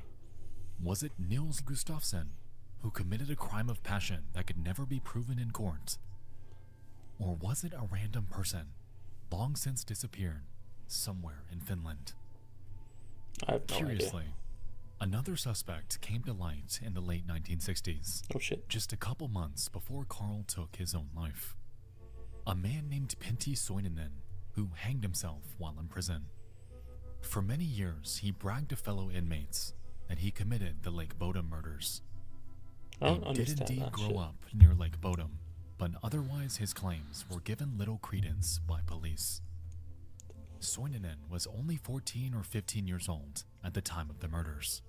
Was it Nils Gustafsson, who committed a crime of passion that could never be proven in court? Or was it a random person, long since disappeared, somewhere in Finland? I have no Curiously, idea. another suspect came to light in the late 1960s. Oh shit. Just a couple months before Carl took his own life. A man named Pentti Soininen, who hanged himself while in prison. For many years, he bragged to fellow inmates that he committed the Lake Bodom murders. I don't He did understand indeed that grow shit. up near Lake Bodom, but otherwise his claims were given little credence by police. Soininen was only 14 or 15 years old at the time of the murders,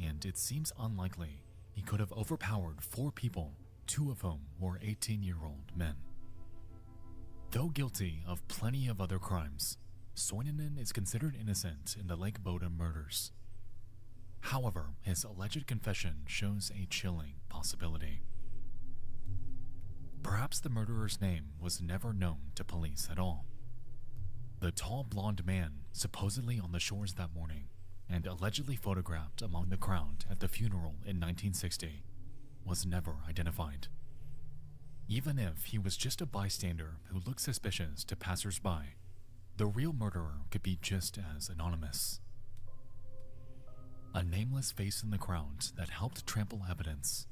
and it seems unlikely he could have overpowered 4 people, 2 of whom were 18-year-old men. Though guilty of plenty of other crimes, Soininen is considered innocent in the Lake Bodom murders. However, his alleged confession shows a chilling possibility. Perhaps the murderer's name was never known to police at all. The tall blonde man, supposedly on the shores that morning, and allegedly photographed among the crowd at the funeral in 1960, was never identified. Even if he was just a bystander who looked suspicious to passers-by, the real murderer could be just as anonymous. A nameless face in the crowd that helped trample evidence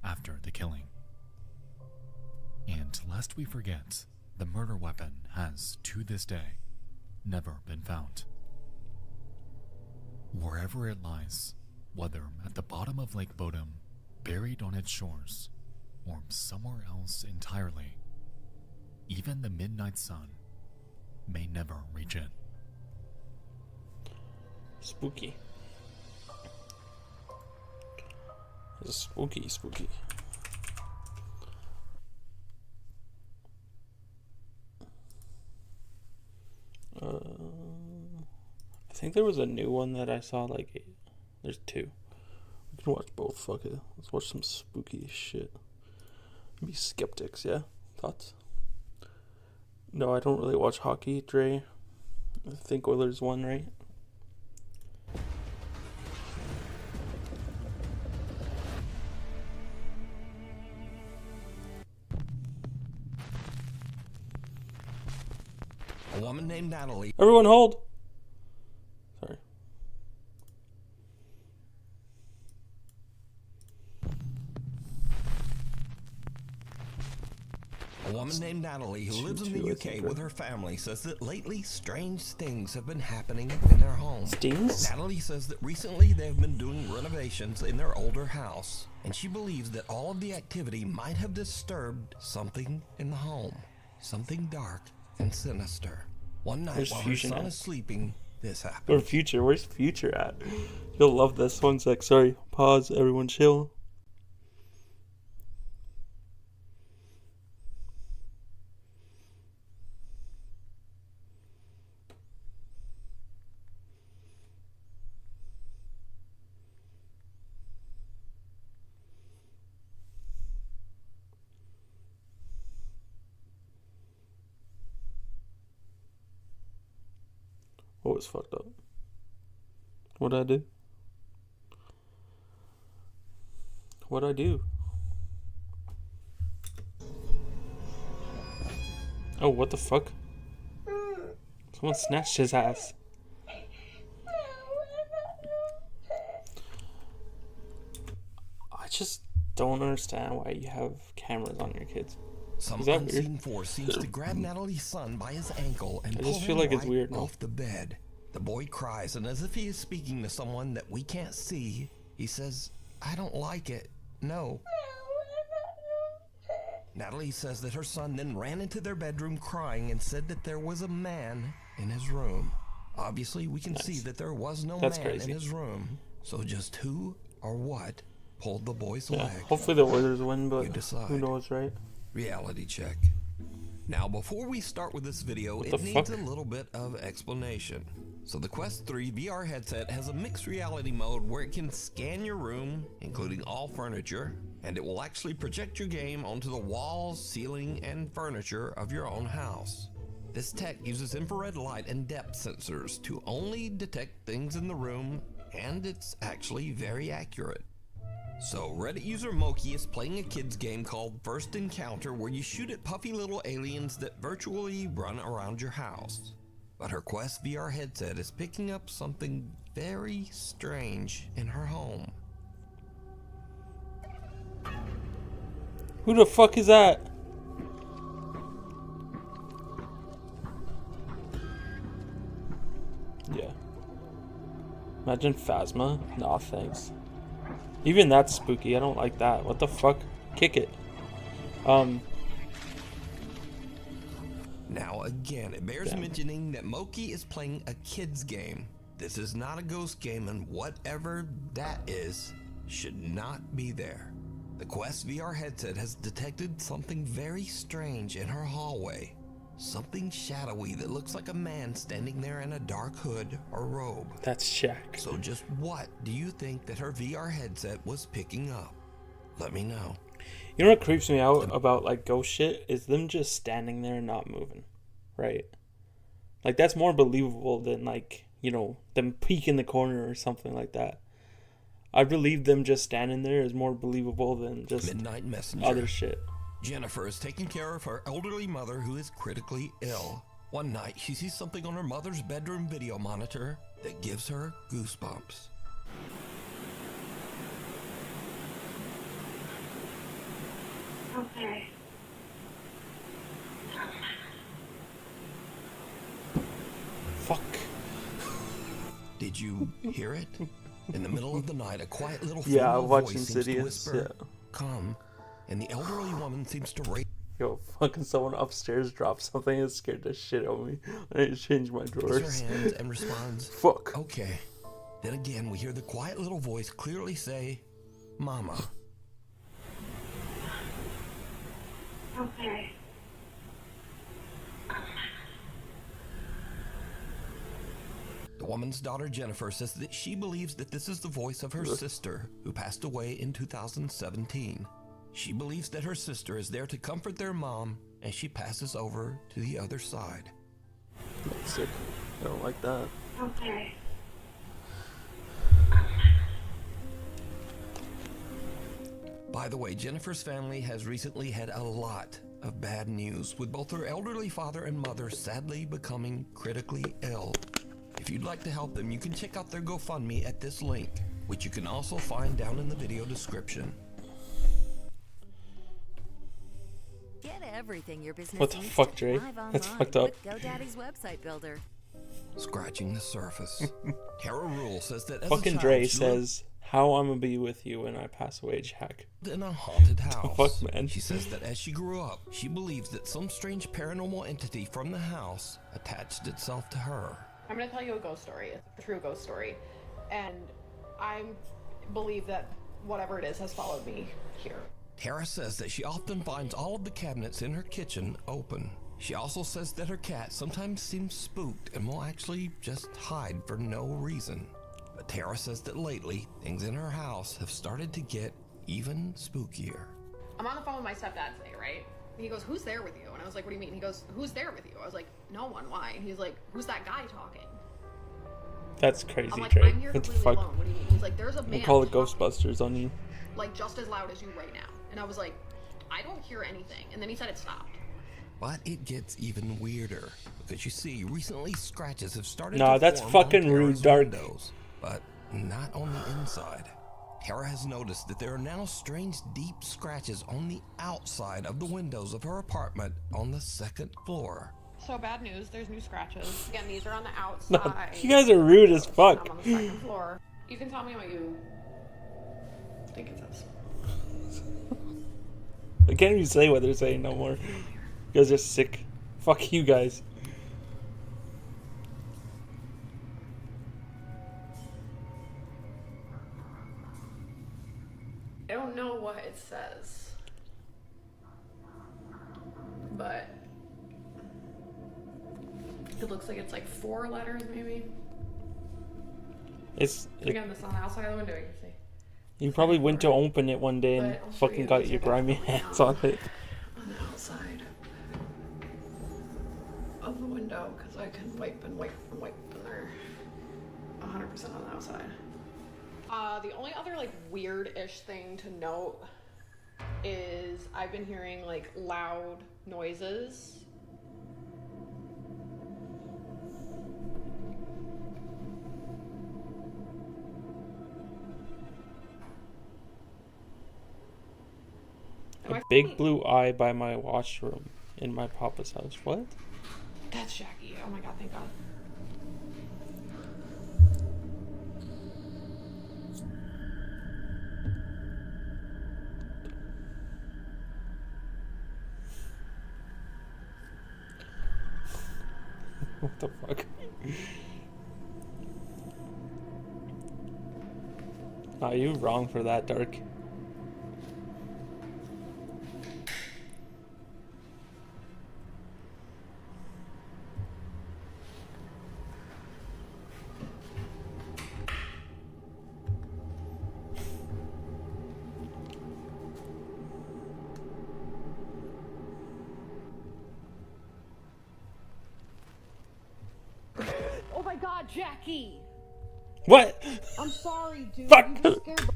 after the killing. And lest we forget, the murder weapon has, to this day, never been found. Wherever it lies, whether at the bottom of Lake Bodom, buried on its shores, or somewhere else entirely, even the midnight sun may never reach it. Spooky. It's spooky, spooky. I think there was a new one that I saw, like, there's 2. We can watch both, fuck it. Let's watch some spooky shit. Be skeptics, yeah? Thoughts? No, I don't really watch hockey, Dre. I think Oilers won, right? A woman named Natalie. Everyone hold! Sorry. A woman named Natalie who lives in the UK with her family says that lately strange things have been happening in their home. Stings? Natalie says that recently they've been doing renovations in their older house, and she believes that all of the activity might have disturbed something in the home. Something dark and sinister. One night Where's while her Fusion son at? is sleeping, this happened. Or Future, where's Future at? You'll love this. 1 sec, sorry. Pause, everyone chill. What was fucked up? What'd I do? What'd I do? Oh, what the fuck? Someone snatched his ass. I just don't understand why you have cameras on your kids. Some Is that unseen weird? force seems to grab Natalie's son by his ankle and I pull just feel him like it's right weird now. off the bed. The boy cries, and as if he is speaking to someone that we can't see, he says, "I don't like it. No." Natalie says that her son then ran into their bedroom crying and said that there was a man in his room. Obviously, we can see that there was no That's man crazy. in his room. So just who or what pulled the boy's Yeah, leg? hopefully the Oilers win, but You decide. who knows, right? Reality check. Now, before we start with this video, What it the needs fuck? a little bit of explanation. So the Quest 3 VR headset has a mixed reality mode where it can scan your room, including all furniture, and it will actually project your game onto the walls, ceiling, and furniture of your own house. This tech uses infrared light and depth sensors to only detect things in the room, and it's actually very accurate. So Reddit user Moki is playing a kids game called First Encounter where you shoot at puffy little aliens that virtually run around your house. But her Quest VR headset is picking up something very strange in her home. Who the fuck is that? Yeah. Imagine Phasma. Nah, thanks. Even that's spooky. I don't like that. What the fuck? Kick it. Now again, it bears mentioning that Moki is playing a kids game. This is not a ghost game, and whatever that is should not be there. The Quest VR headset has detected something very strange in her hallway. Something shadowy that looks like a man standing there in a dark hood or robe. That's Shaq. So just what do you think that her VR headset was picking up? Let me know. You know what creeps me out about like ghost shit is them just standing there and not moving, right? Like that's more believable than like, you know, them peek in the corner or something like that. I believe them just standing there is more believable than just Midnight Messenger. other shit. Jennifer is taking care of her elderly mother who is critically ill. One night, she sees something on her mother's bedroom video monitor that gives her goosebumps. Okay. Fuck. Did you hear it? In the middle of the night, a quiet little Yeah, I female watched voice seems to Insidious, whisper, yeah. "Come," and the elderly woman seems to raise Yo, fucking someone upstairs dropped something and scared the shit out of me. I need to change my drawers. her hands and responds, Fuck. "Okay." Then again, we hear the quiet little voice clearly say, "Mama." Okay. The woman's daughter Jennifer says that she believes that this is the voice of her sister who passed away in 2017. She believes that her sister is there to comfort their mom as she passes over to the other side. That's sick. I don't like that. Okay. By the way, Jennifer's family has recently had a lot of bad news, with both her elderly father and mother sadly becoming critically ill. If you'd like to help them, you can check out their GoFundMe at this link, which you can also find down in the video description. Get everything your business What the needs fuck, to Dre? thrive That's online fucked up. with GoDaddy's website builder. Scratching the surface. Tara Rule says that as Fucking a child, Dre she lived says, "How I'm gonna be with you when I pass away, Jack." in a haunted house. Fuck, man. She says that as she grew up, she believes that some strange paranormal entity from the house attached itself to her. I'm going to tell you a ghost story. It's a true ghost story. And I believe that whatever it is has followed me here. Tara says that she often finds all of the cabinets in her kitchen open. She also says that her cat sometimes seems spooked and will actually just hide for no reason. But Tara says that lately, things in her house have started to get even spookier. I'm on the phone with my stepdad today, right? And he goes, "Who's there with you?" And I was like, "What do you mean?" He goes, "Who's there with you?" I was like, "No one. Why?" And he's like, "Who's that guy talking?" That's crazy, I'm like, Dre. "I'm here What the completely fuck? alone. What do you mean?" He's like, "There's a man We'll call the talking, Ghostbusters on you. like just as loud as you right now." And I was like, "I don't hear anything." And then he said it stopped. But it gets even weirder because you see, recently scratches have started Nah, to that's form fucking on rude, Tara's Dark. windows, but not on the inside. Tara has noticed that there are now strange deep scratches on the outside of the windows of her apartment on the 2nd floor. So bad news, there's new scratches. Again, these are on the outside. No, you guys are rude as fuck. I'm on the 2nd floor. You can tell me what you think it says. I can't even say what they're saying no more. You guys are sick. Fuck you guys. I don't know what it says, but it looks like it's like 4 letters maybe. Again, this on the outside of the window, you can see. You probably went to open it one day and fucking got your grimy hands on it. On the outside of the window, because I can wipe and wipe and wipe, and they're 100% on the outside. The only other like weird-ish thing to note is I've been hearing like loud noises. A big blue eye by my washroom in my papa's house. What? That's Jackie. Oh my god, thank god. What the fuck? Are you wrong for that, Dark? Oh my god, Jackie! What? I'm sorry, dude. Fuck! You just scared the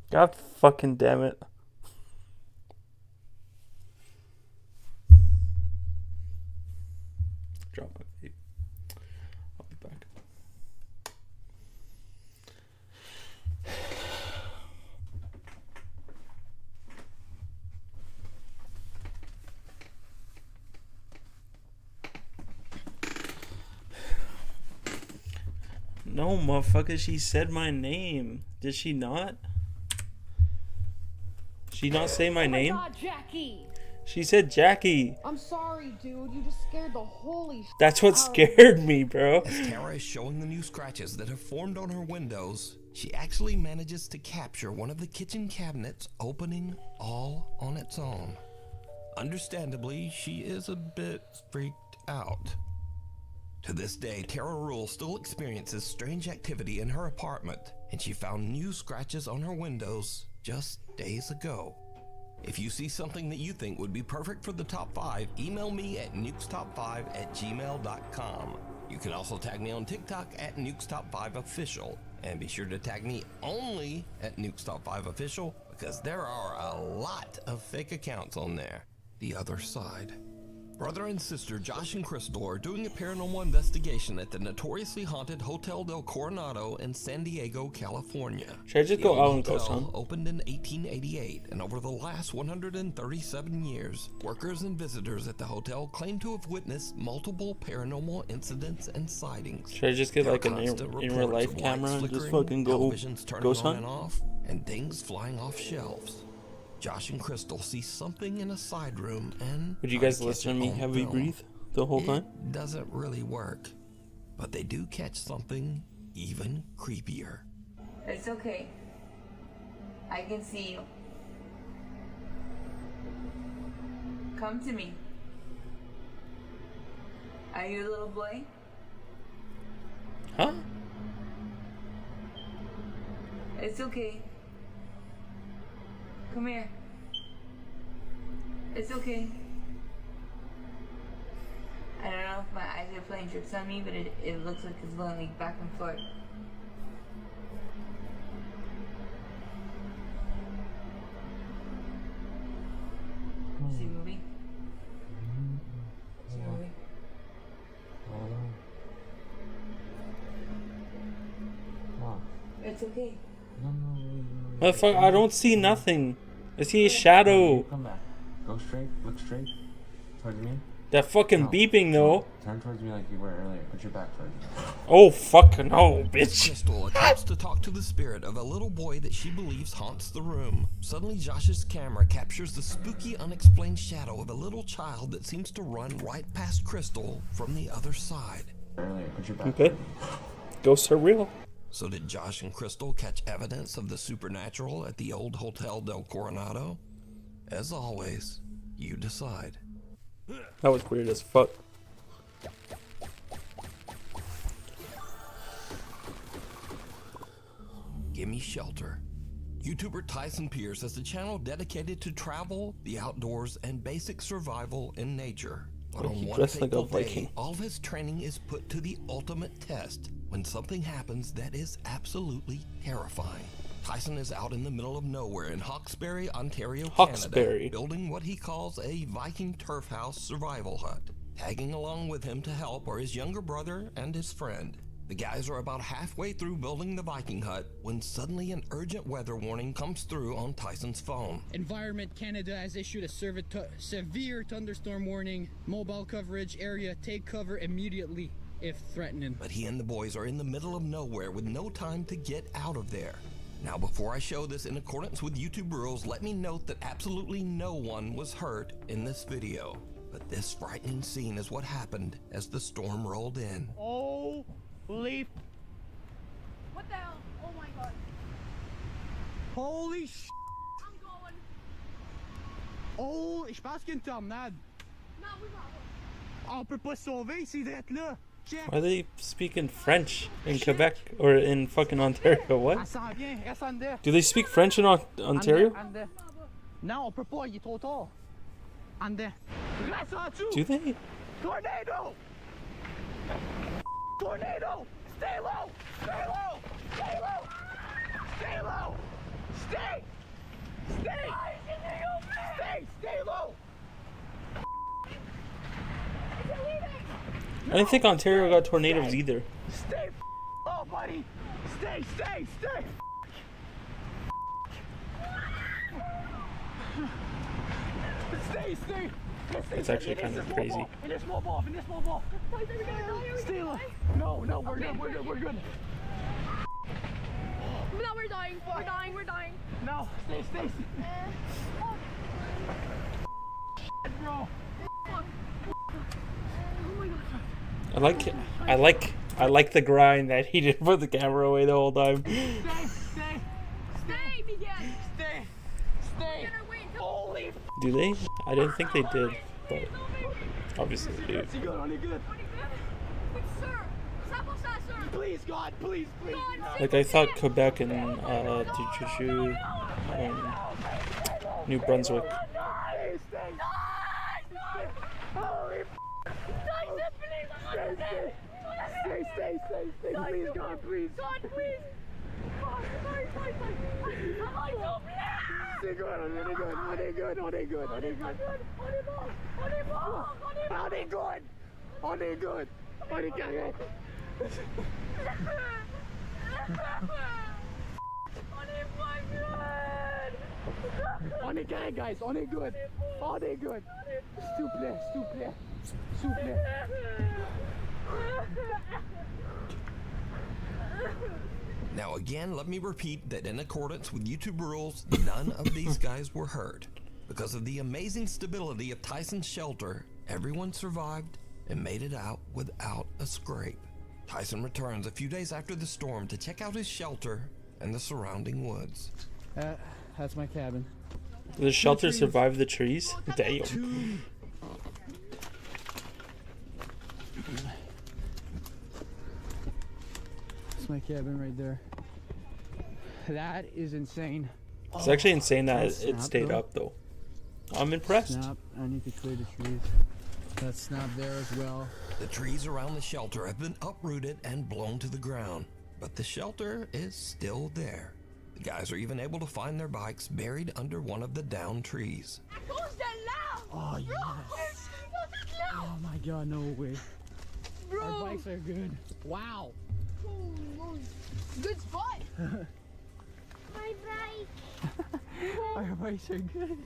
God fucking damn it. Drop my feet. I'll be back. No, motherfucker, she said my name. Did she not? She not say my name? Oh my god, Jackie! She said Jackie. I'm sorry, dude. You just scared the holy shit That's what out of me. scared me, bro. As Tara is showing the new scratches that have formed on her windows, she actually manages to capture one of the kitchen cabinets opening all on its own. Understandably, she is a bit freaked out. To this day, Tara Rule still experiences strange activity in her apartment, and she found new scratches on her windows just days ago. If you see something that you think would be perfect for the top 5, email me at nukestop5@gmail.com. You can also tag me on TikTok at nukestop5official, and be sure to tag me only at nukestop5official because there are a lot of fake accounts on there. The other side. Brother and sister Josh and Crystal are doing a paranormal investigation at the notoriously haunted Hotel del Coronado in San Diego, California. Should I just go out and go, son? Opened in 1888, and over the last 137 years, workers and visitors at the hotel claim to have witnessed multiple paranormal incidents and sightings. Should I just get There like are an constant in real life reports of camera lights and just flickering, fucking go televisions turning ghost on hunt? and off, and things flying off shelves. Josh and Crystal see something in a side room and Would you try guys to listen to catch me it on heavy film. breathe the whole time? It doesn't really work, but they do catch something even creepier. It's okay. I can see you. Come to me. Are you a little boy? Huh? It's okay. Come here. It's okay. I don't know if my eyes are playing tricks on me, but it looks like it's going like back and forth. See the movie? it's okay. Motherfucker, I don't see nothing. I see a shadow. Come back. Go straight. Look straight towards me. That fucking beeping though. Turn towards me like you were earlier. Put your back towards me. Oh fuck no, bitch. Crystal attempts to talk to the spirit of a little boy that she believes haunts the room. Suddenly, Josh's camera captures the spooky, unexplained shadow of a little child that seems to run right past Crystal from the other side. Earlier, put your back. Okay. Ghosts are real. So did Josh and Crystal catch evidence of the supernatural at the old Hotel del Coronado? As always, you decide. That was weird as fuck. Gimme Shelter. YouTuber Tyson Pierce has a channel dedicated to travel, the outdoors, and basic survival in nature. But on one dressed like a fateful day, Viking. all of his training is put to the ultimate test when something happens that is absolutely terrifying. Tyson is out in the middle of nowhere in Hawkesbury, Ontario, Hawkesbury. Canada, building what he calls a Viking turf house survival hut. Tagging along with him to help are his younger brother and his friend. The guys are about halfway through building the Viking hut when suddenly an urgent weather warning comes through on Tyson's phone. Environment Canada has issued a severe thunderstorm warning. Mobile coverage area, take cover immediately if threatening. But he and the boys are in the middle of nowhere with no time to get out of there. Now, before I show this in accordance with YouTube rules, let me note that absolutely no one was hurt in this video. But this frightening scene is what happened as the storm rolled in. Holy... What the hell? Oh my god. Holy sh... I'm going. Oh, je pense qu'il y a une tornade. Non, oui, On peut pas se sauver, c'est d'être là. Check. Why are they speaking French in Quebec or in fucking Ontario? What? Elle s'en vient, reste en dedans. Do they speak French in Ontario? En dedans. Non, on peut pas, il est trop tard. En dedans. Reste en dessous. Do they? Tornado! Tornado! Stay low! Stay low! Stay low! Stay low! Stay! Stay! Stay low! I didn't think Ontario got tornadoes either. Stay low, buddy! Stay! Stay! It's actually kind of crazy. In this small ball! Stay low! No, we're good. No, we're dying. We're dying. No, stay. Bro. Oh my god. I like the grind that he did put the camera away the whole time. Stay, Miguel. Stay. Holy. Do they? I didn't think they did, but obviously they do. On est good. Sir, 100%, sir. Please, God, please. Like I thought Quebec and New Brunswick. Stay. Please, God, please. God, please. Oh, sorry. Stay good. On est good. On est carré. On est carré, guys. On est good. S'il vous plaît. Now again, let me repeat that in accordance with YouTube rules, none of these guys were hurt. Because of the amazing stability of Tyson's shelter, everyone survived and made it out without a scrape. Tyson returns a few days after the storm to check out his shelter and the surrounding woods. That's my cabin. Did the shelter survive the trees? Damn. That's my cabin right there. That is insane. It's actually insane that That's it stayed though. up though. I'm impressed. Snap. I need to clear the trees. That's snap there as well. The trees around the shelter have been uprooted and blown to the ground, but the shelter is still there. The guys are even able to find their bikes buried under one of the downed trees. Oh, yes. Oh my god, no way. Bro. Our bikes are good. Wow. Good spot. My bike. Our bikes are good.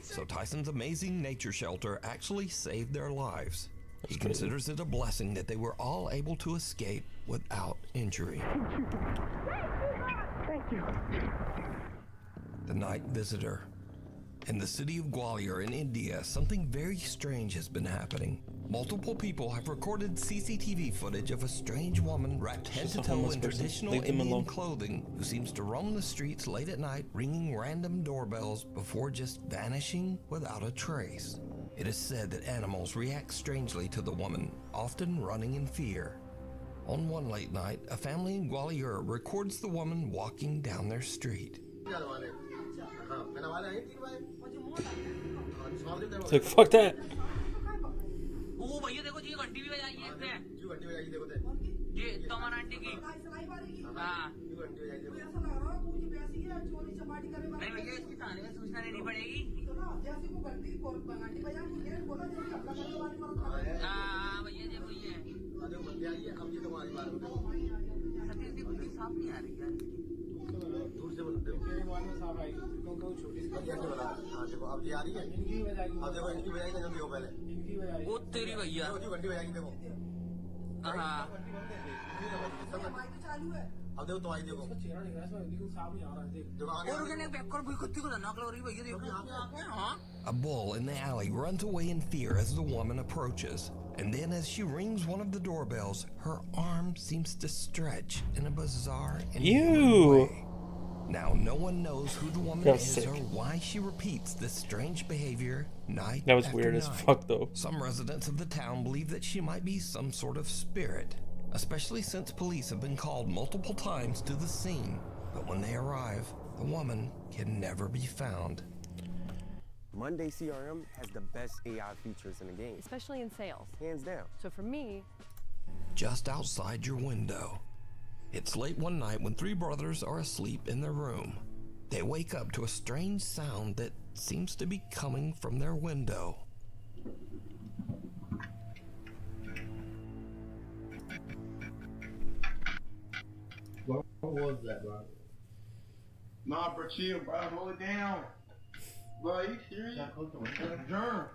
So Tyson's amazing nature shelter actually saved their lives. He considers it a blessing that they were all able to escape without injury. Thank you. The night visitor. In the city of Gwalior in India, something very strange has been happening. Multiple people have recorded CCTV footage of a strange woman wrapped head to toe in traditional Indian clothing who seems to roam the streets late at night, ringing random doorbells before just vanishing without a trace. It is said that animals react strangely to the woman, often running in fear. On one late night, a family in Gwalior records the woman walking down their street. It's like, fuck that. A bull in the alley runs away in fear as the woman approaches. And then as she rings one of the doorbells, her arm seems to stretch in a bizarre and way. Now, no one knows who the woman is or why she repeats this strange behavior night That was after weird night. as fuck, though. Some residents of the town believe that she might be some sort of spirit, especially since police have been called multiple times to the scene. But when they arrive, the woman can never be found. Monday CRM has the best AI features in the game. Especially in sales. Hands down. So for me, Just outside your window. It's late one night when three brothers are asleep in their room. They wake up to a strange sound that seems to be coming from their window. What was that, bro? Nah, bro, chill, bro. Hold it down. Bro, you serious? That's a germ.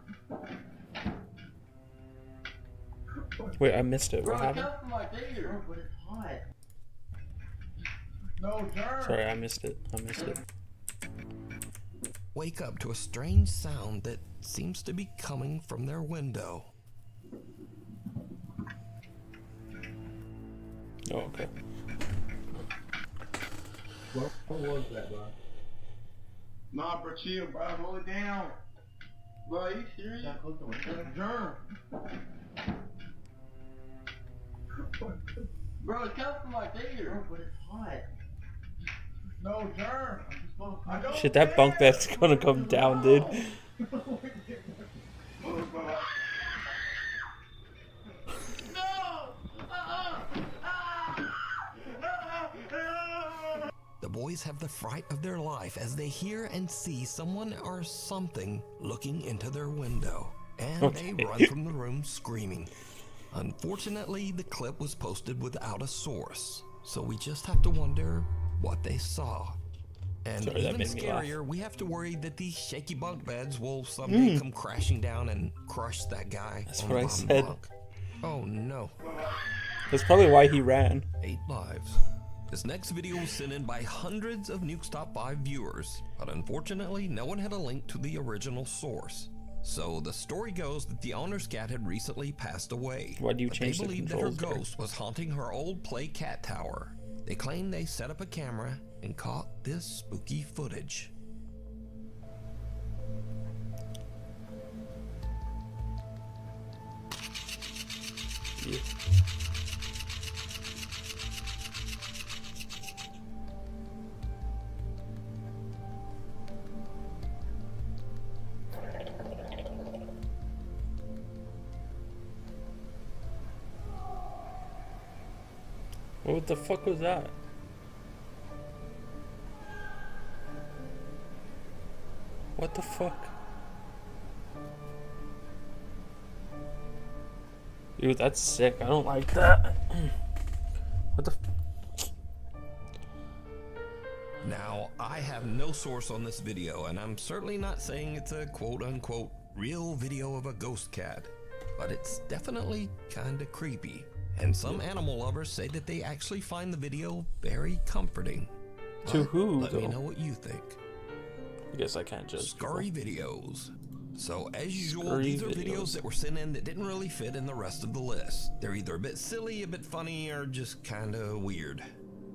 Wait, I missed it. Bro, What happened? come from my finger. Bro, but it's hot. No germ. Sorry, I missed it. Wake up to a strange sound that seems to be coming from their window. Oh, okay. What was that, bro? Nah, bro, chill, bro. Hold it down. Bro, you serious? That's a germ. Bro, it comes from my finger. Bro, but it's hot. No germ. Shit, that bunk bed's gonna come down, dude. The boys have the fright of their life as they hear and see someone or something looking into their window. And they run from the room screaming. Unfortunately, the clip was posted without a source, so we just have to wonder what they saw. And Sorry, that even made me laugh. scarier, we have to worry that these shaky bunk beds will someday come crashing down and crush that guy. That's on what the I bottom said. bunk. Oh no. That's probably why he ran. 8 lives. This next video was sent in by hundreds of Nuke's Top 5 viewers, but unfortunately, no one had a link to the original source. So the story goes that the owner's cat had recently passed away. Why do you but change they the believed that her controls there? ghost was haunting her old play cat tower. They claim they set up a camera and caught this spooky footage. Yeah. What the fuck was that? What the fuck? Dude, that's sick. I don't like that. What the? Now, I have no source on this video, and I'm certainly not saying it's a quote-unquote real video of a ghost cat, but it's definitely kinda creepy. And some animal lovers say that they actually find the video very comforting. To But who, let me though? know what you think. I guess I can't judge. Scurry videos. So, as usual, Scurry these are videos. videos that were sent in that didn't really fit in the rest of the list. They're either a bit silly, a bit funny, or just kinda weird.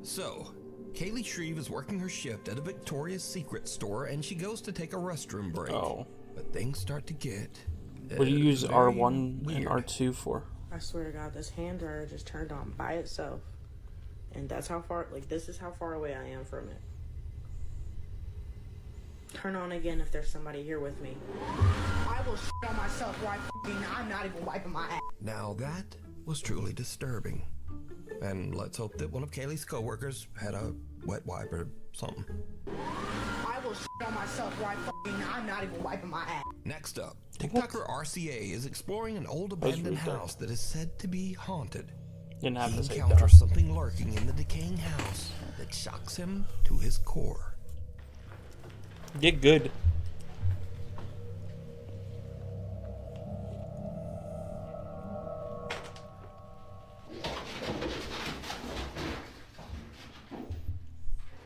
So, Kaylee Shreve is working her shift at a Victoria's Secret store, and she goes to take a restroom break. Oh. But things start to get What do you use very R1 and weird. R2 for? I swear to God, this hand dryer just turned on by itself. And that's how far, like, this is how far away I am from it. Turn on again if there's somebody here with me. I will shit on myself right I'm not even wiping my ass. Now that was truly disturbing. And let's hope that one of Kaylee's coworkers had a wet wipe or something. I will shit on myself right I'm not even wiping my ass. Next up, TikToker RCA is exploring an old abandoned house that is said to be haunted. Didn't have He to say encounters that. something lurking in the decaying house that shocks him to his core. Get good.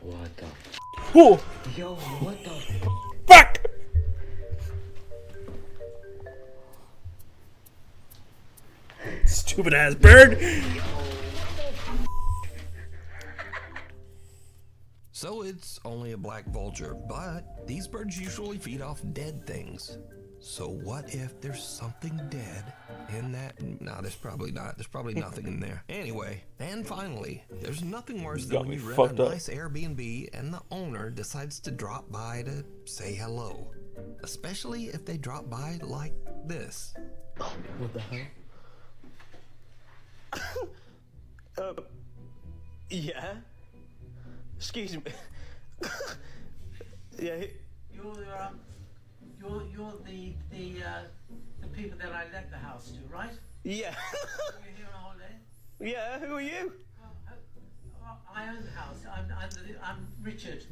What the? Whoa! Yo, what the? Fuck! Stupid ass bird! So it's only a black vulture, but these birds usually feed off dead things. So what if there's something dead in that? No, there's probably not. There's probably nothing in there. Anyway, and finally, there's nothing worse than Got when me you rent fucked a up. nice Airbnb and the owner decides to drop by to say hello. Especially if they drop by like this. What the hell? Yeah. Excuse me. Yeah. You're the people that I let the house to, right? Yeah. You're here on holiday. Yeah. Who are you? I own the house. I'm Richard.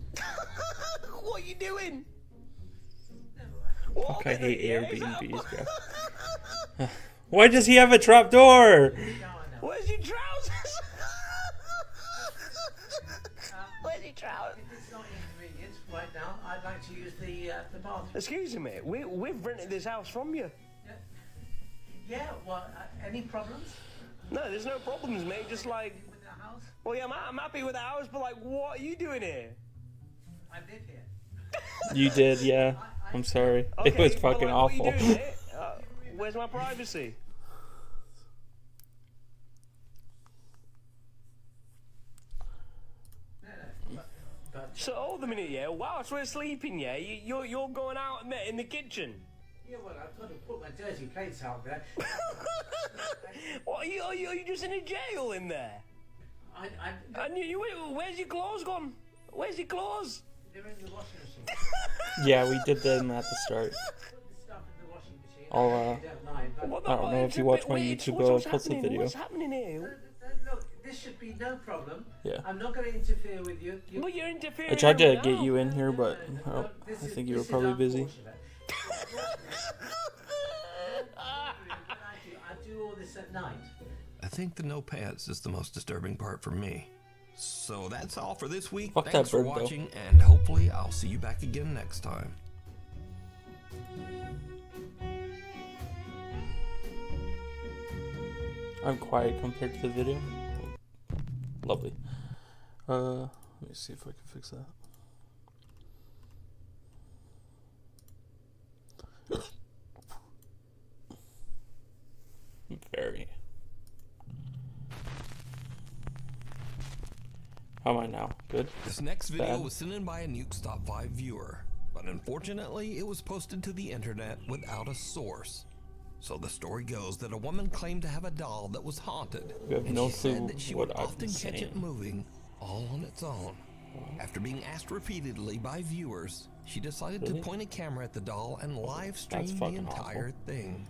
What are you doing? Fuck, I hate Airbnbs, bro. Why does he have a trap door? Where's your trousers? Where's your trousers? If it's not inconvenient right now, I'd like to use the bathroom. Excuse me, we've rented this house from you. Yeah, well, any problems? No, there's no problems, mate. Just like, With the house? well, yeah, I'm happy with the house, but like, what are you doing here? I live here. You did, yeah. I'm sorry. It was but, fucking like, awful. What are you doing, mate? Where's my privacy? So hold a minute, yeah. Whilst we're sleeping, yeah, you're going out in the kitchen. Yeah, well, I've got to put my dirty plates out there. What are you just in a jail in there? And where's your clothes gone? Where's your clothes? They're in the washing machine. Yeah, we did that at the start. Put the stuff in the washing machine. I'll, I don't mind, but I don't know if you watch my YouTube, but I'll post the video. What's happening here? Look, this should be no problem. Yeah. I'm not going to interfere with you. But you're interfering. I tried to now. get you in here, but I think you were probably busy. I do all this at night. I think the no pants is the most disturbing part for me. So that's all for this week. Fuck Thanks that for bird, though. watching, and hopefully I'll see you back again next time. I'm quiet compared to the video. Lovely. Let me see if I can fix that. Very. How am I now? Good? This next video Bad? was sent in by a Nuke's Top 5 viewer, but unfortunately it was posted to the internet without a source. So the story goes that a woman claimed to have a doll that was haunted, You have and no she said clue that she what would I've often been catch it saying. moving all on its own. After being asked repeatedly by viewers, she decided Really? to point a camera at the doll and live stream That's the fucking entire awful. thing.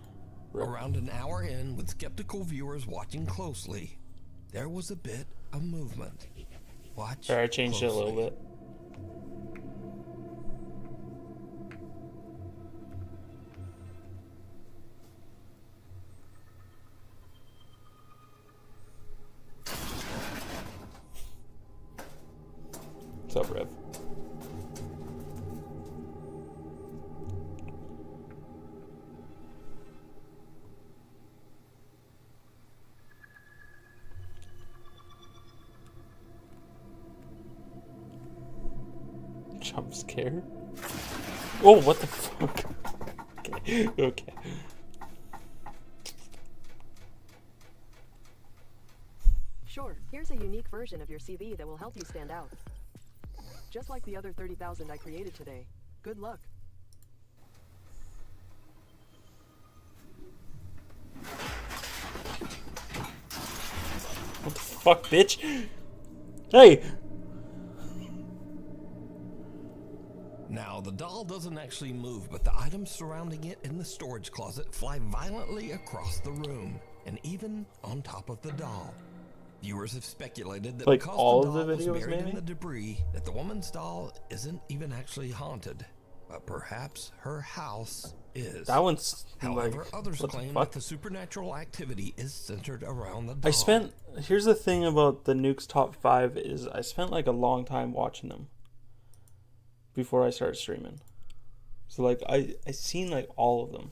Rip. Around an hour in, with skeptical viewers watching closely, there was a bit of movement. Watch. Or I changed it a little bit. What's up, Rev? Jump scare? Oh, what the fuck? Okay, okay. Sure, here's a unique version of your CV that will help you stand out. Just like the other 30,000 I created today. Good luck. What the fuck, bitch? Hey! Now, the doll doesn't actually move, but the items surrounding it in the storage closet fly violently across the room, and even on top of the doll. Viewers have speculated that like because all the of doll the was videos, buried maybe? in the debris, that the woman's doll isn't even actually haunted, but perhaps her house is. That one's However, like, others what the claim fuck? that the supernatural activity is centered around the doll. Here's the thing about the Nukes top 5 is I spent like a long time watching them before I started streaming. So like I seen like all of them.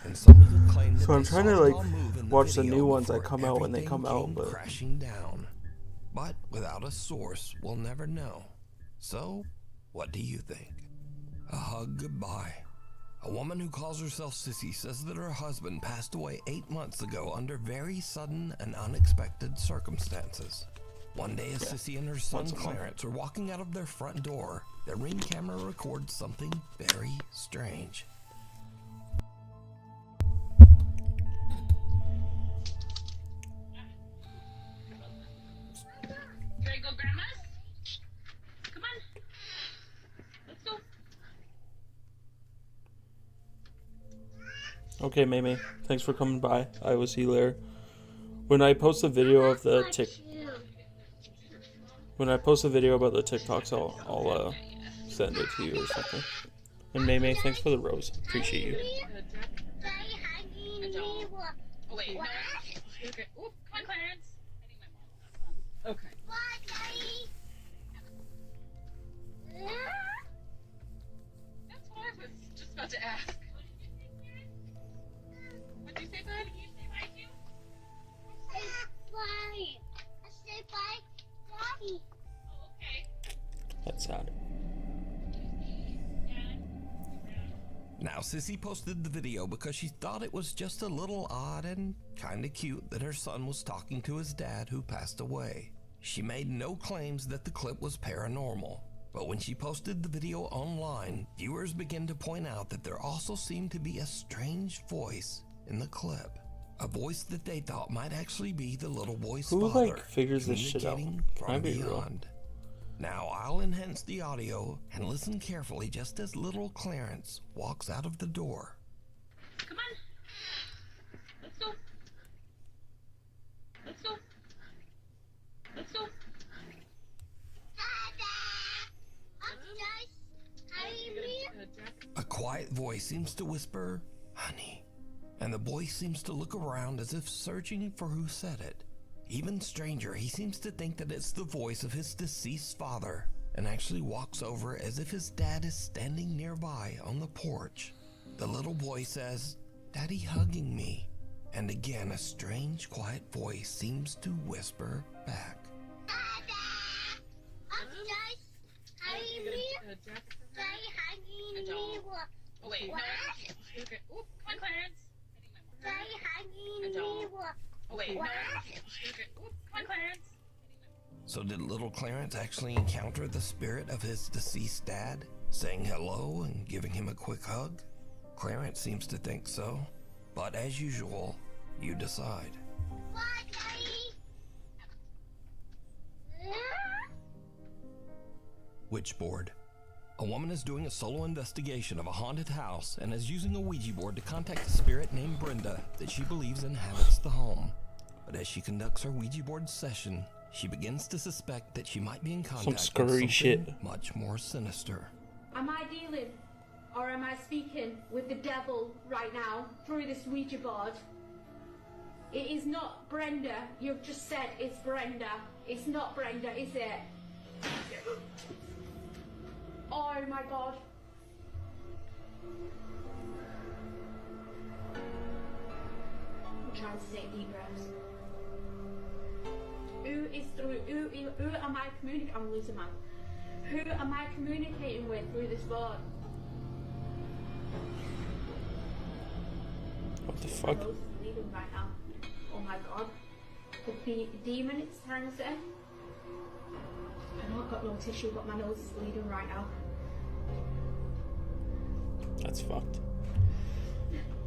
And some even claim that So I'm they trying saw to the like doll move in watch the video new ones that before come out when they everything come out, came but crashing down. But without a source, we'll never know. So, what do you think? A hug goodbye. A woman who calls herself Sissy says that her husband passed away 8 months ago under very sudden and unexpected circumstances. One day, as Sissy and her son Clarence are walking out of their front door, their Ring camera records something very strange. Can I go, Grandma's? Come on. Let's go. okay, Mimi. Thanks for coming by. I will see you later. When I post a video of the when I post a video about the TikToks, I'll send it to you or something. And Mimi, thanks for the rose. Appreciate you. Oh, wait. No. Okay. Oop, come on, Clarence. Okay. That's what I was just about to ask. What'd you say, bud? Did you say bye too? I said bye. I said bye, Daddy. Oh, okay. That's sad. Now, Sissy posted the video because she thought it was just a little odd and kinda cute that her son was talking to his dad who passed away. She made no claims that the clip was paranormal, but when she posted the video online, viewers began to point out that there also seemed to be a strange voice in the clip. A voice that they thought might actually be the little boy's Who father, like figures this shit out? communicating Can I from be real? beyond. Now, I'll enhance the audio and listen carefully just as little Clarence walks out of the door. Come on. Let's go. Let's go. Let's go. A quiet voice seems to whisper, "Honey," and the boy seems to look around as if searching for who said it. Even stranger, he seems to think that it's the voice of his deceased father, and actually walks over as if his dad is standing nearby on the porch. The little boy says, "Daddy hugging me," and again a strange quiet voice seems to whisper back. Oh, wait. No. Okay. Oop, come on, Clarence. Oh, wait. No. Okay. Oop, come on, Clarence. So did little Clarence actually encounter the spirit of his deceased dad, saying hello and giving him a quick hug? Clarence seems to think so, but as usual, you decide. Witchboard. A woman is doing a solo investigation of a haunted house and is using a Ouija board to contact a spirit named Brenda that she believes inhabits the home. But as she conducts her Ouija board session, she begins to suspect that she might be in contact with scurry something shit. much more sinister. Am I dealing or am I speaking with the devil right now through this Ouija board? It is not Brenda. You've just said it's Brenda. It's not Brenda, is it? Oh my god. I'm trying to take deep breaths. Who am I communicating? I'm losing my. Who am I communicating with through this board? What the fuck? My nose is bleeding right now. Oh my god. The demon it's trying to say. I know I've got no tissue, but my nose is bleeding right now. That's fucked.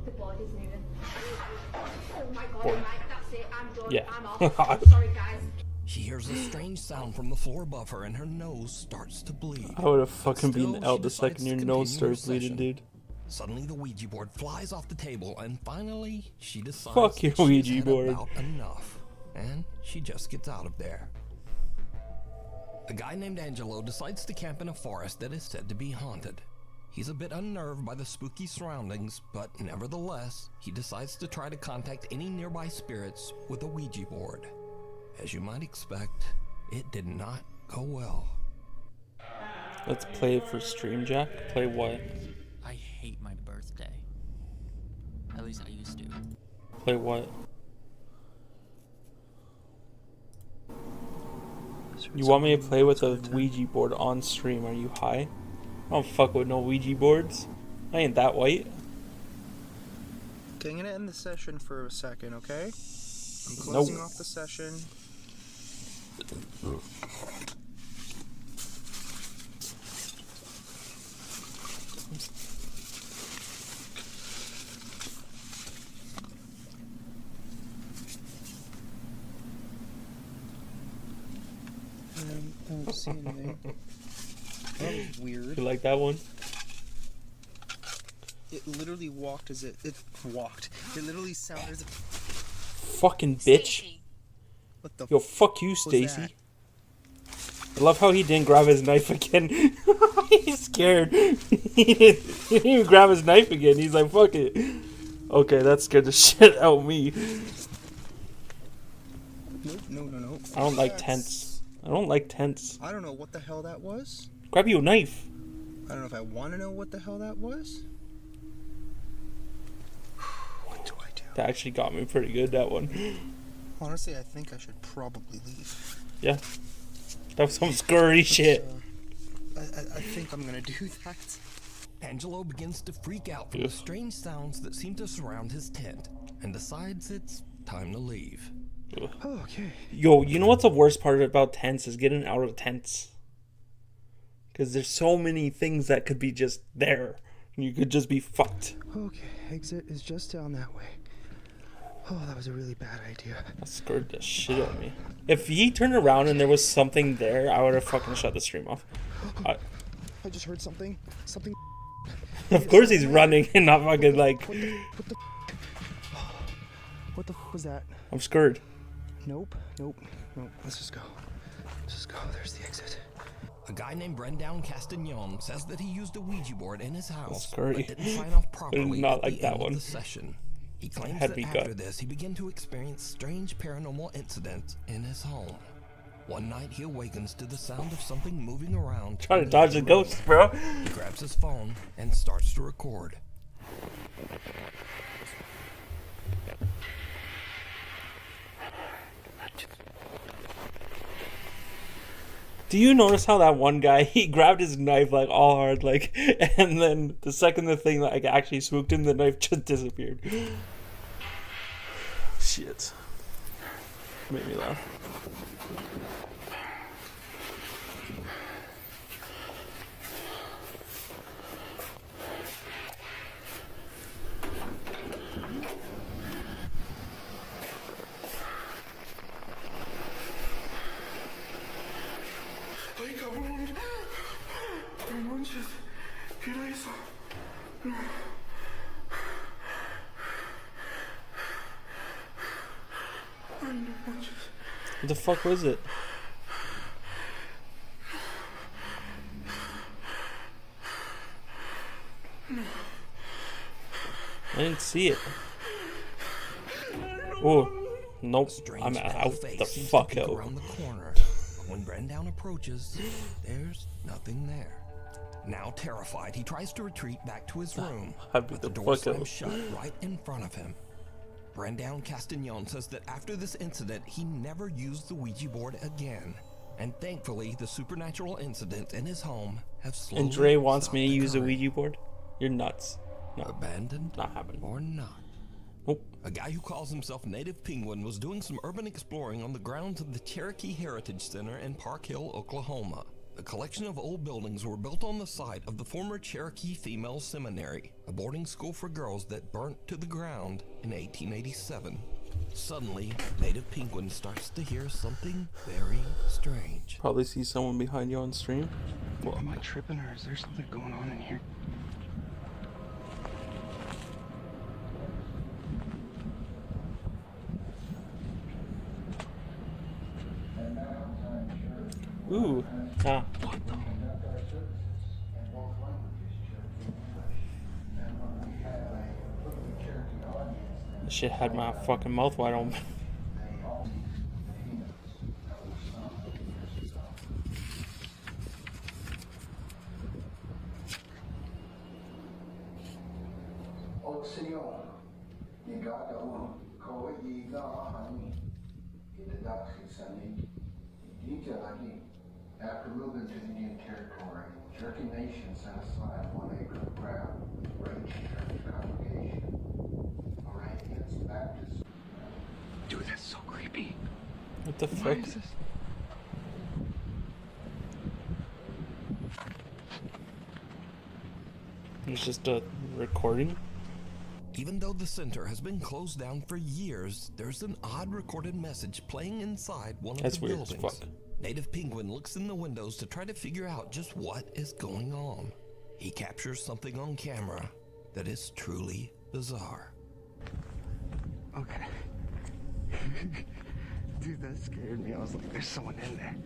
The board is moving. Oh my god, Board. Mike, that's it. I'm done. Yeah. I'm off. I'm sorry, guys. She hears a strange sound from the floor above her and her nose starts to bleed. I would have fucking Still, been she out the decides second to your continue nose her starts bleeding, session. dude. Suddenly the Ouija board flies off the table and finally she decides Fuck your that she has Ouija had board. about enough. And she just gets out of there. A guy named Angelo decides to camp in a forest that is said to be haunted. He's a bit unnerved by the spooky surroundings, but nevertheless, he decides to try to contact any nearby spirits with a Ouija board. As you might expect, it did not go well. Let's play it for stream, Jack. Play what? I hate my birthday. At least I used to. Play what? You want me to play with a Ouija board on stream? Are you high? I don't fuck with no Ouija boards. I ain't that white. Okay, I'm gonna end the session for a second, okay? I'm closing off the session. I don't see anything. That was weird. You like that one? It literally walked as it walked. It literally sounded as if. Fucking bitch. What the Yo, fuck you, was Stacy. that? I love how he didn't grab his knife again. He's scared. He didn't even grab his knife again. He's like, fuck it. Okay, that scared the shit out of me. Nope, no. I don't like tents. I don't like tents. I don't know what the hell that was. Grab you a knife. I don't know if I want to know what the hell that was. What do I do? That actually got me pretty good, that one. Honestly, I think I should probably leave. Yeah. That was some scurry shit. I think I'm gonna do that. Angelo begins to freak out from the strange sounds that seem to surround his tent and decides it's time to leave. Oh, okay. Yo, you know what's the worst part about tents is getting out of tents. Because there's so many things that could be just there. And you could just be fucked. Okay, exit is just down that way. Oh, that was a really bad idea. That scared the shit out of me. If he turned around and there was something there, I would have fucking shut the stream off. I just heard something. Something. Of course he's running and not fucking like... What the f was that? I'm scared. Nope. Let's just go. There's the exit. A guy named Brendan Castagnon says that he used a Ouija board in his house, scary. but didn't sign off I properly did not at like the that end one. of the session. He claims Had that me after gut. this, he began to experience strange paranormal incidents in his home. One night, he awakens to the sound of something moving around. Trying to in dodge the the room. ghost, bro. He grabs his phone and starts to record. Do you notice how that one guy, he grabbed his knife like all hard, like, and then the second the thing like actually swooped him, the knife just disappeared. Shit. Made me laugh. Ay, cabrón. No manches. ¿Qué era eso? What the fuck was it? I didn't see it. Oh, nope. I'm out the fuck out. Around the corner. When Brendown approaches, there's nothing there. Now terrified, he tries to retreat back to his room, but the door slams shut right in front of him. Brendown Castagnon says that after this incident, he never used the Ouija board again. And thankfully, the supernatural incidents in his home have slowly And Dre wants me to use a occurring. Ouija board? You're nuts. No. Abandoned? Not happening. Or not? Nope. A guy who calls himself Native Penguin was doing some urban exploring on the grounds of the Cherokee Heritage Center in Park Hill, Oklahoma. A collection of old buildings were built on the site of the former Cherokee Female Seminary, a boarding school for girls that burnt to the ground in 1887. Suddenly, Native Penguin starts to hear something very strange. Probably see someone behind you on stream. Well, am I tripping or is there something going on in here? Ooh. Ah. This shit had my fucking mouth wide open. Oh, senor, you got the one. Call it you got, honey. Get the ducks, Sunday. After moving to Indian Territory, Cherokee Nation set aside 1 acre of ground for each church congregation. Moravians, Baptists. Dude, that's so creepy. What the Why fuck? is this? It's just a recording? Even though the center has been closed down for years, there's an odd recorded message playing inside one of That's the weird as buildings. fuck. Native Penguin looks in the windows to try to figure out just what is going on. He captures something on camera that is truly bizarre. Okay. Dude, that scared me. I was like, there's someone in there.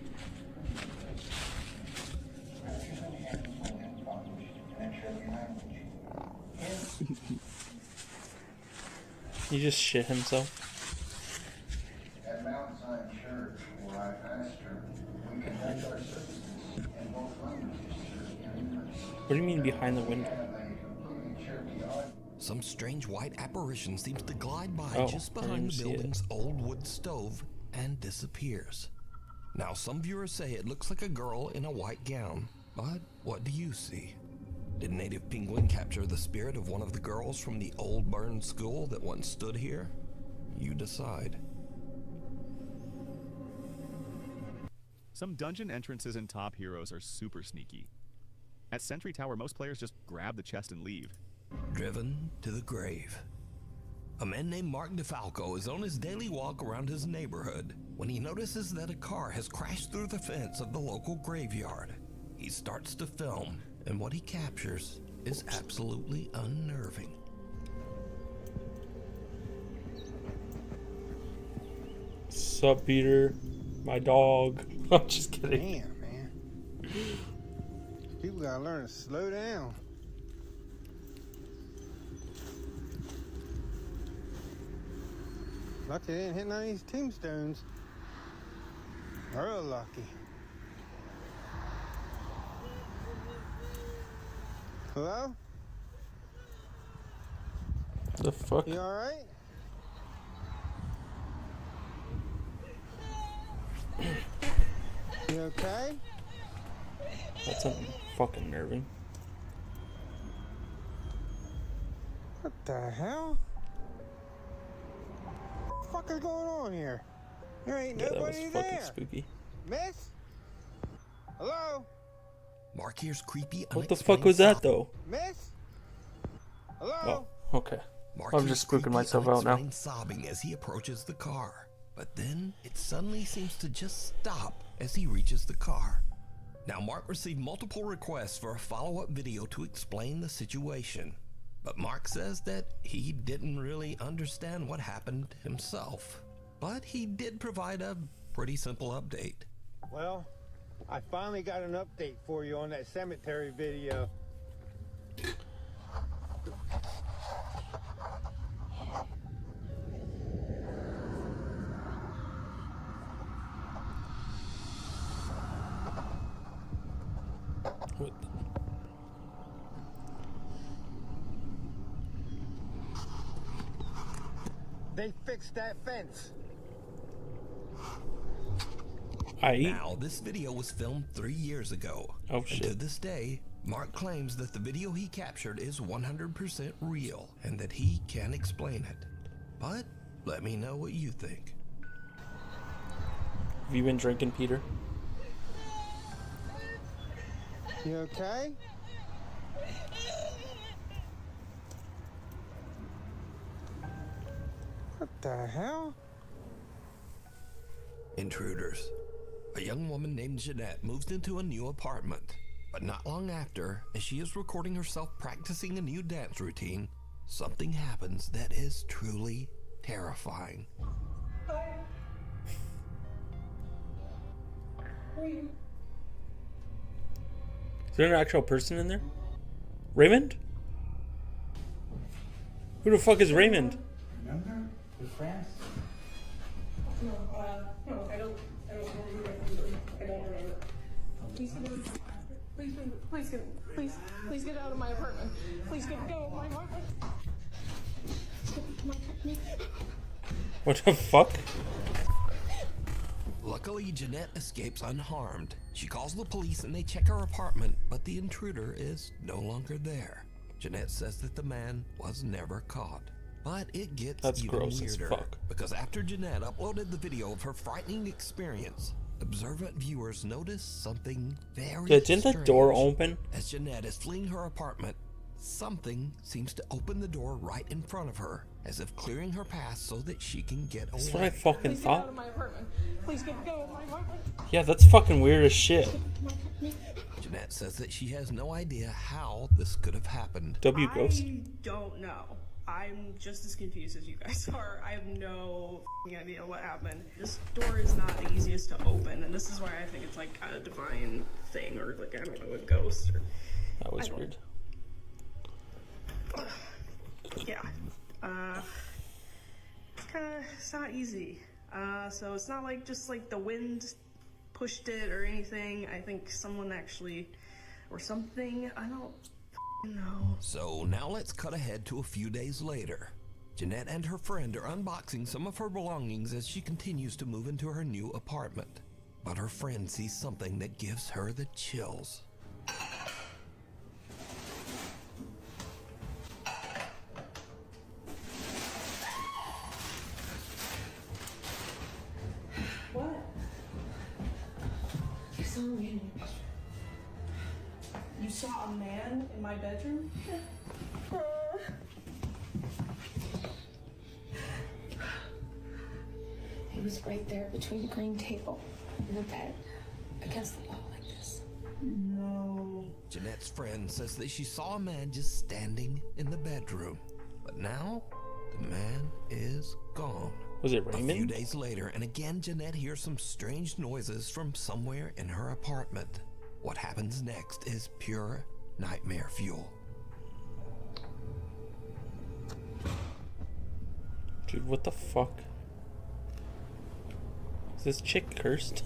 He just shit himself. At Mount Zion Church, where I pastor, we conduct our services in both languages, Cherokee and English. What do you mean behind the window? Some strange white apparition seems to glide by Oh, just I didn't behind the see it. building's old wood stove and disappears. Now, some viewers say it looks like a girl in a white gown, but what do you see? Did Native Penguin capture the spirit of one of the girls from the old burned school that once stood here? You decide. Some dungeon entrances in Top Heroes are super sneaky. At Sentry Tower, most players just grab the chest and leave. Driven to the grave. A man named Mark DeFalco is on his daily walk around his neighborhood when he notices that a car has crashed through the fence of the local graveyard. He starts to film, and what he captures is absolutely unnerving. Sup, Peter? My dog. I'm just kidding. Damn, man. People gotta learn to slow down. Lucky they didn't hit none of these tombstones. Real lucky. Hello? The fuck? You alright? You okay? That's fucking nerving. What the hell? What the fuck is going on here? There ain't Yeah, that was nobody fucking there. spooky. Miss? Hello? Mark hears creepy, What the fuck was that, though? Miss? Hello? Oh, okay. Mark I'm hears just spooking creepy, myself out now. unexplained sobbing as he approaches the car. But then it suddenly seems to just stop as he reaches the car. Now, Mark received multiple requests for a follow-up video to explain the situation. But Mark says that he didn't really understand what happened himself. but he did provide a pretty simple update. Well, I finally got an update for you on that cemetery video. What? They fixed that fence. Now, this video was filmed 3 years ago. Oh, and shit. to this day, Mark claims that the video he captured is 100% real and that he can explain it. But let me know what you think. Have you been drinking, Peter? You okay? What the hell? Intruders. A young woman named Jeanette moves into a new apartment. But not long after, as she is recording herself practicing a new dance routine, something happens that is truly terrifying. Is there an actual person in there? Raymond? Who the fuck is Raymond? Remember? Your friends? No, I don't remember. Please get out of my apartment. Please get out of my apartment. What the fuck? Luckily, Jeanette escapes unharmed. She calls the police and they check her apartment, but the intruder is no longer there. Jeanette says that the man was never caught. But it gets even gross as weirder, fuck. because after Jeanette uploaded the video of her frightening experience, observant viewers noticed something very Didn't the door strange. open? As Jeanette is fleeing her apartment, something seems to open the door right in front of her, as if clearing her path so that she can get away. That's what I fucking Please get out thought. of my apartment. Please get out of my apartment. Yeah, that's fucking weird as shit. Jeanette says that she has no idea how this could have happened. W Ghost. I don't know. I'm just as confused as you guys are. I have no f***ing idea what happened. This door is not the easiest to open, and this is why I think it's like a divine thing, or like, I don't know, a ghost. Or, That was weird. yeah. It's not easy. So it's not like just like the wind pushed it or anything. I think someone actually, or something, I don't know. So now let's cut ahead to a few days later. Jeanette and her friend are unboxing some of her belongings as she continues to move into her new apartment. But her friend sees something that gives her the chills. What? You saw me. You saw a man in my bedroom? He was right there between the green table and the bed, against the wall like this. No. Jeanette's friend says that she saw a man just standing in the bedroom. But now, the man is gone. Was it A few Raymond? days later, and again Jeanette hears some strange noises from somewhere in her apartment. What happens next is pure nightmare fuel. Dude, what the fuck? Is this chick cursed?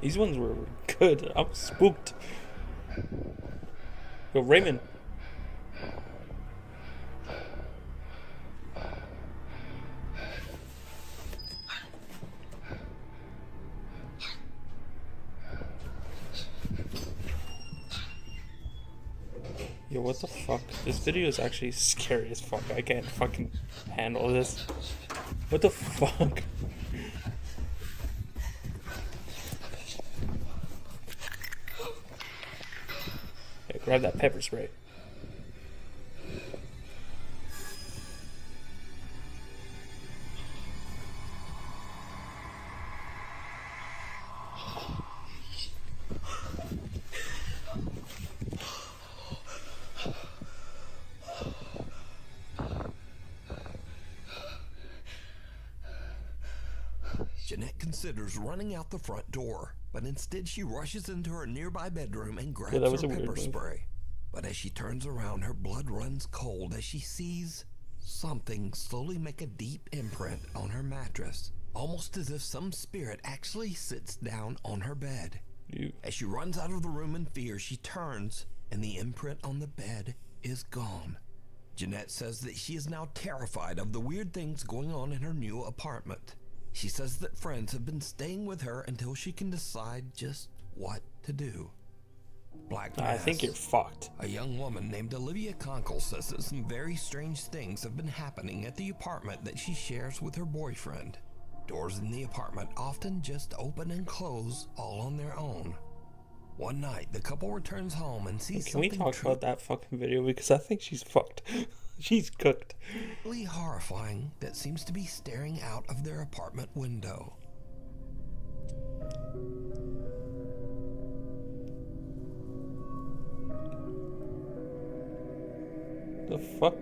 These ones were good. I'm spooked. Yo, Raymond. Yo, what the fuck? This video is actually scary as fuck. I can't fucking handle this. What the fuck? Hey, grab that pepper spray. Jeanette considers running out the front door, but instead she rushes into her nearby bedroom and grabs that was her a weird pepper move. spray. But as she turns around, her blood runs cold as she sees something slowly make a deep imprint on her mattress, almost as if some spirit actually sits down on her bed. Ew. As she runs out of the room in fear, she turns, and the imprint on the bed is gone. Jeanette says that she is now terrified of the weird things going on in her new apartment. She says that friends have been staying with her until she can decide just what to do. Black I Mass. think you're fucked. A young woman named Olivia Conkle says that some very strange things have been happening at the apartment that she shares with her boyfriend. Doors in the apartment often just open and close all on their own. One night, the couple returns home and sees Can we something talk about that fucking video? Because I think she's fucked. She's cooked. truly horrifying that seems to be staring out of their apartment window. The fuck?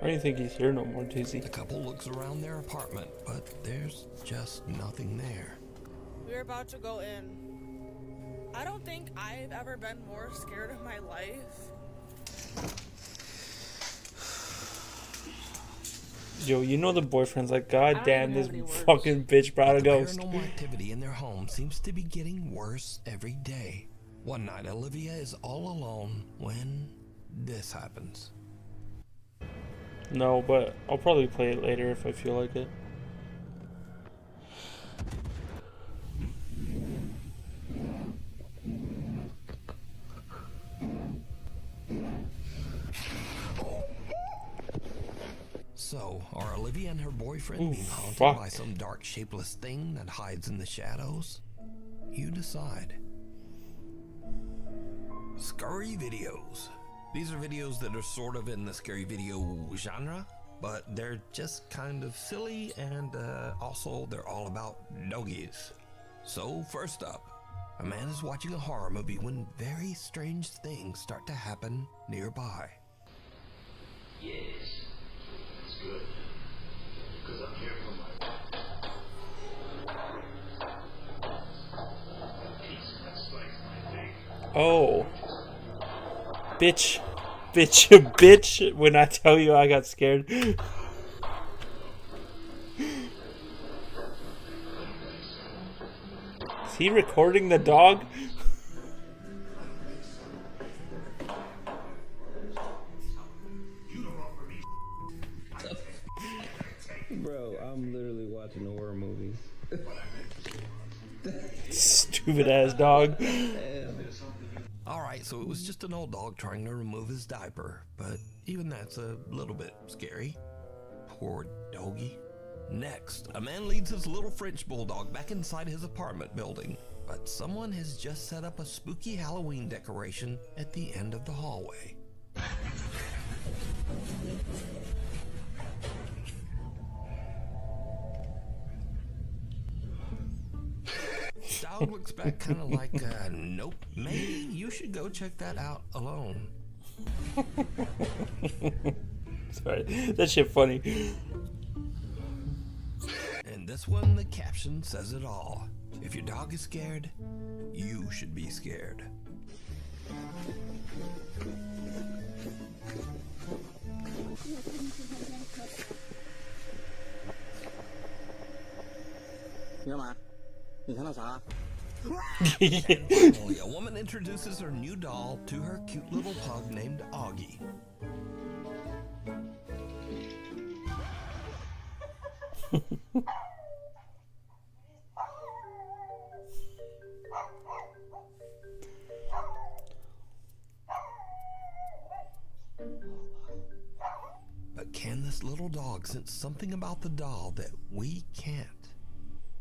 I don't think he's here no more, Daisy. The couple looks around their apartment, but there's just nothing there. We're about to go in. I don't think I've ever been more scared of my life. Yo, you know the boyfriend's like, God don't damn, even this have any words. fucking bitch brought a The ghost. paranormal activity in their home seems to be getting worse every day. One night, Olivia is all alone when this happens. No, but I'll probably play it later if I feel like it. So, are Olivia and her boyfriend Ooh, being haunted fuck. by some dark, shapeless thing that hides in the shadows? You decide. Scary videos. These are videos that are sort of in the scary video genre, but they're just kind of silly, and also they're all about doggies. So, first up, a man is watching a horror movie when very strange things start to happen nearby. Yes, that's good. Because I'm here for my piece that slice my thing. Oh. Bitch. Bitch. Bitch. When I tell you I got scared. Is he recording the dog? Bro, I'm literally watching a horror movie. Stupid ass dog. Alright, so it was just an old dog trying to remove his diaper, but even that's a little bit scary. Poor doggy. Next, a man leads his little French bulldog back inside his apartment building, but someone has just set up a spooky Halloween decoration at the end of the hallway. Dog looks back kind of like, nope, maybe you should go check that out alone. Sorry, that shit funny. And this one, the caption says it all. If your dog is scared, you should be scared. Finally, a woman introduces her new doll to her cute little pug named Augie. But can this little dog sense something about the doll that we can't?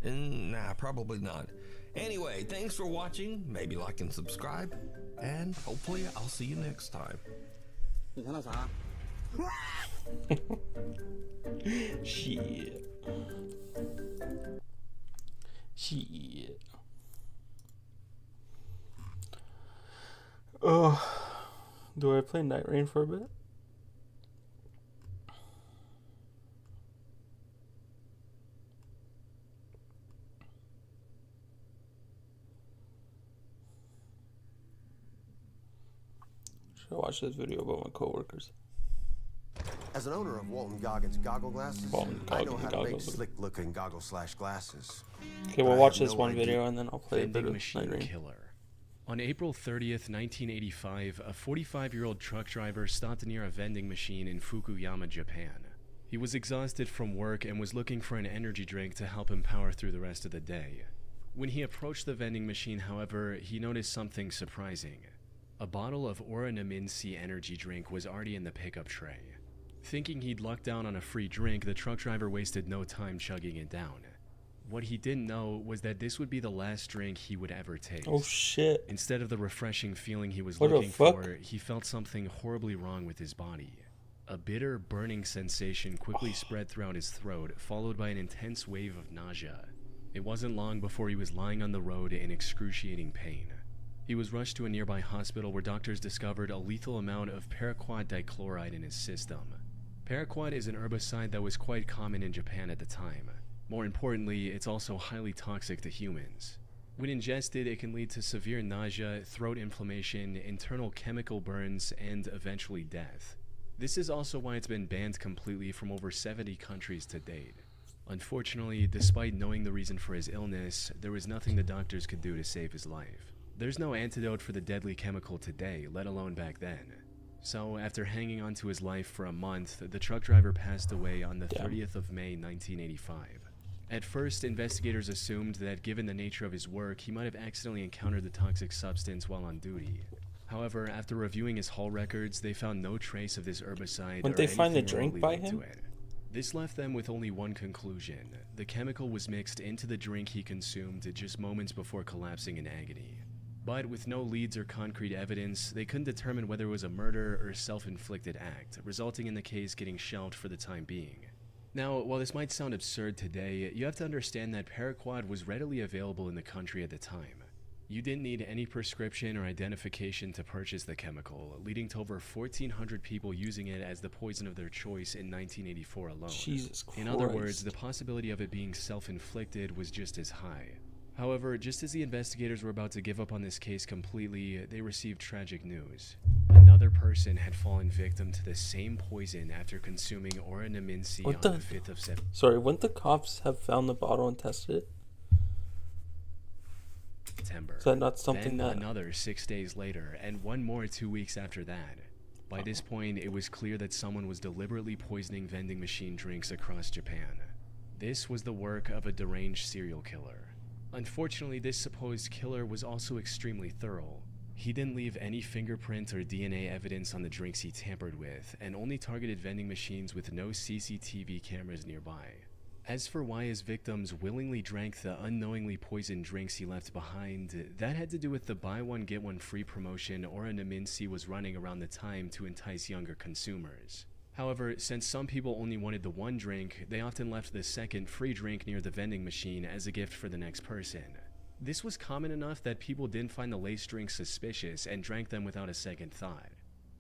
Nah, probably not. Anyway, thanks for watching. Maybe like and subscribe. And hopefully I'll see you next time. Shit. Shit. Oh, do I play Night Rain for a bit? Should I watch this video about my coworkers? As an owner of Walton Goggins goggle glasses, I know how to make slick-looking goggle/glasses. Okay, we'll watch this one video and then I'll play a bit Vending of machine Night Rain. killer. On April 30th, 1985, a 45-year-old truck driver stopped near a vending machine in Fukuyama, Japan. He was exhausted from work and was looking for an energy drink to help him power through the rest of the day. When he approached the vending machine, however, he noticed something surprising. A bottle of Oranaminsi energy drink was already in the pickup tray. Thinking he'd lucked down on a free drink, the truck driver wasted no time chugging it down. What he didn't know was that this would be the last drink he would ever taste. Oh shit. Instead of the refreshing feeling he was What the looking fuck? for, he felt something horribly wrong with his body. A bitter, burning sensation quickly spread throughout his throat, followed by an intense wave of nausea. It wasn't long before he was lying on the road in excruciating pain. He was rushed to a nearby hospital where doctors discovered a lethal amount of paraquat dichloride in his system. Paraquat is an herbicide that was quite common in Japan at the time. More importantly, it's also highly toxic to humans. When ingested, it can lead to severe nausea, throat inflammation, internal chemical burns, and eventually death. This is also why it's been banned completely from over 70 countries to date. Unfortunately, despite knowing the reason for his illness, there was nothing the doctors could do to save his life. There's no antidote for the deadly chemical today, let alone back then. So, after hanging on to his life for a month, the truck driver passed away on the 30th of May, 1985. At first, investigators assumed that given the nature of his work, he might have accidentally encountered the toxic substance while on duty. However, after reviewing his haul records, they found no trace of this herbicide Wouldn't or they find the anything drink remotely by linked him? to it. This left them with only one conclusion. The chemical was mixed into the drink he consumed just moments before collapsing in agony. But with no leads or concrete evidence, they couldn't determine whether it was a murder or self-inflicted act, resulting in the case getting shelved for the time being. Now, while this might sound absurd today, you have to understand that paraquat was readily available in the country at the time. You didn't need any prescription or identification to purchase the chemical, leading to over 1,400 people using it as the poison of their choice in 1984 alone. Jesus Christ. In other words, the possibility of it being self-inflicted was just as high. However, just as the investigators were about to give up on this case completely, they received tragic news. Another person had fallen victim to the same poison after consuming Oranaminsi on the 5th of September. Sorry, wouldn't the cops have found the bottle and tested it? Is that not something then that... another 6 days later, and one more 2 weeks after that. By this point, it was clear that someone was deliberately poisoning vending machine drinks across Japan. This was the work of a deranged serial killer. Unfortunately, this supposed killer was also extremely thorough. He didn't leave any fingerprint or DNA evidence on the drinks he tampered with, and only targeted vending machines with no CCTV cameras nearby. As for why his victims willingly drank the unknowingly poisoned drinks he left behind, that had to do with the buy one get one free promotion Oranaminsi was running around the time to entice younger consumers. However, since some people only wanted the one drink, they often left the second free drink near the vending machine as a gift for the next person. This was common enough that people didn't find the laced drinks suspicious and drank them without a second thought.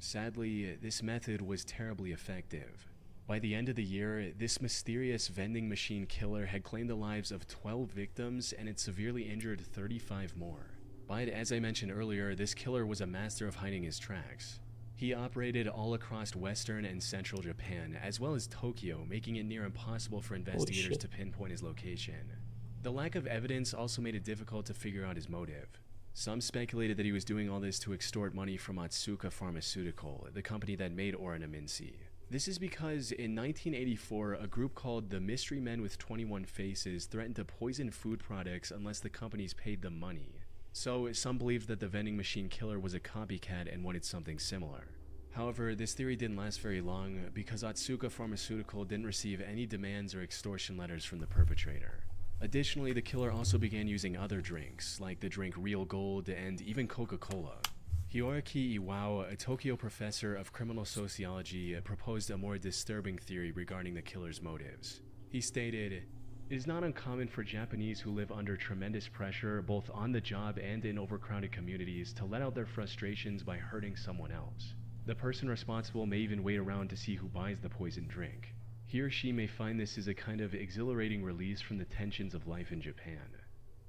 Sadly, this method was terribly effective. By the end of the year, this mysterious vending machine killer had claimed the lives of 12 victims and had severely injured 35 more. But as I mentioned earlier, this killer was a master of hiding his tracks. He operated all across western and central Japan, as well as Tokyo, making it near impossible for investigators to pinpoint his location. The lack of evidence also made it difficult to figure out his motive. Some speculated that he was doing all this to extort money from Otsuka Pharmaceutical, the company that made Oranaminsi. This is because in 1984, a group called the Mystery Men with 21 Faces threatened to poison food products unless the companies paid them money. So, some believed that the vending machine killer was a copycat and wanted something similar. However, this theory didn't last very long because Otsuka Pharmaceutical didn't receive any demands or extortion letters from the perpetrator. Additionally, the killer also began using other drinks, like the drink Real Gold and even Coca-Cola. Hiroaki Iwao, a Tokyo professor of criminal sociology, proposed a more disturbing theory regarding the killer's motives. He stated, It is not uncommon for Japanese who live under tremendous pressure, both on the job and in overcrowded communities, to let out their frustrations by hurting someone else. The person responsible may even wait around to see who buys the poisoned drink. He or she may find this is a kind of exhilarating release from the tensions of life in Japan.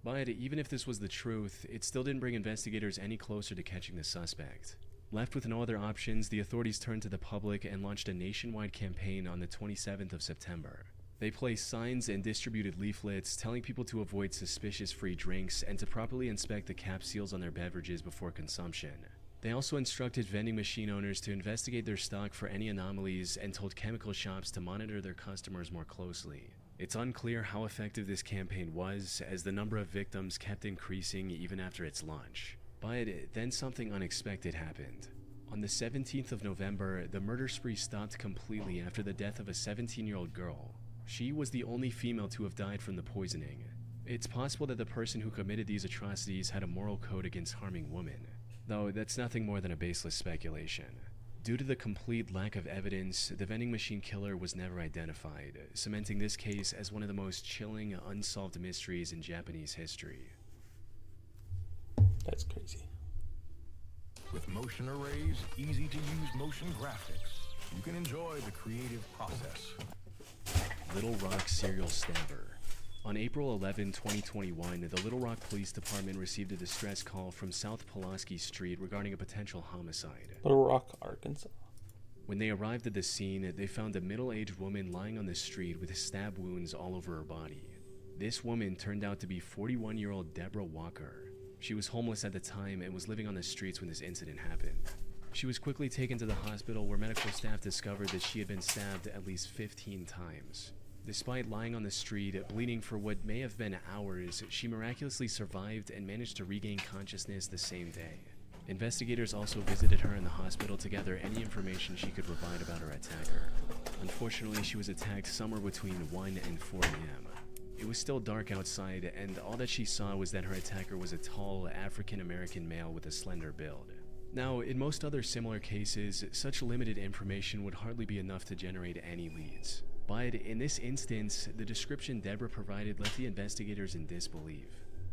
But even if this was the truth, it still didn't bring investigators any closer to catching the suspect. Left with no other options, the authorities turned to the public and launched a nationwide campaign on the 27th of September. They placed signs and distributed leaflets telling people to avoid suspicious free drinks and to properly inspect the cap seals on their beverages before consumption. They also instructed vending machine owners to investigate their stock for any anomalies and told chemical shops to monitor their customers more closely. It's unclear how effective this campaign was, as the number of victims kept increasing even after its launch. But then something unexpected happened. On the 17th of November, the murder spree stopped completely after the death of a 17-year-old girl. She was the only female to have died from the poisoning. It's possible that the person who committed these atrocities had a moral code against harming women, though that's nothing more than a baseless speculation. Due to the complete lack of evidence, the vending machine killer was never identified, cementing this case as one of the most chilling, unsolved mysteries in Japanese history. That's crazy. With motion arrays, easy to use motion graphics, you can enjoy the creative process. Little Rock serial stabber. On April 11, 2021, the Little Rock Police Department received a distress call from South Pulaski Street regarding a potential homicide. Little Rock, Arkansas. When they arrived at the scene, they found a middle-aged woman lying on the street with stab wounds all over her body. This woman turned out to be 41-year-old Deborah Walker. She was homeless at the time and was living on the streets when this incident happened. She was quickly taken to the hospital where medical staff discovered that she had been stabbed at least 15 times. Despite lying on the street, bleeding for what may have been hours, she miraculously survived and managed to regain consciousness the same day. Investigators also visited her in the hospital to gather any information she could provide about her attacker. Unfortunately, she was attacked somewhere between 1 and 4 a.m. It was still dark outside, and all that she saw was that her attacker was a tall, African-American male with a slender build. Now, in most other similar cases, such limited information would hardly be enough to generate any leads. But in this instance, the description Deborah provided left the investigators in disbelief.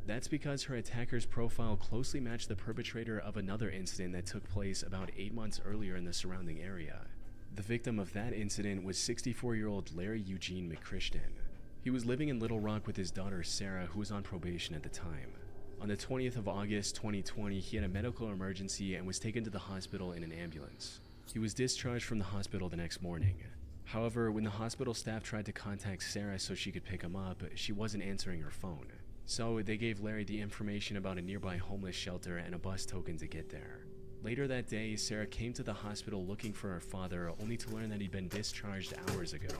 That's because her attacker's profile closely matched the perpetrator of another incident that took place about 8 months earlier in the surrounding area. The victim of that incident was 64-year-old Larry Eugene McChristian. He was living in Little Rock with his daughter Sarah, who was on probation at the time. On the 20th of August 2020, he had a medical emergency and was taken to the hospital in an ambulance. He was discharged from the hospital the next morning. However, when the hospital staff tried to contact Sarah so she could pick him up, she wasn't answering her phone. So they gave Larry the information about a nearby homeless shelter and a bus token to get there. Later that day, Sarah came to the hospital looking for her father, only to learn that he'd been discharged hours ago.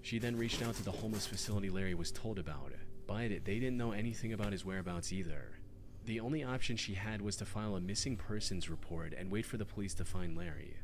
She then reached out to the homeless facility Larry was told about, but they didn't know anything about his whereabouts either. The only option she had was to file a missing persons report and wait for the police to find Larry.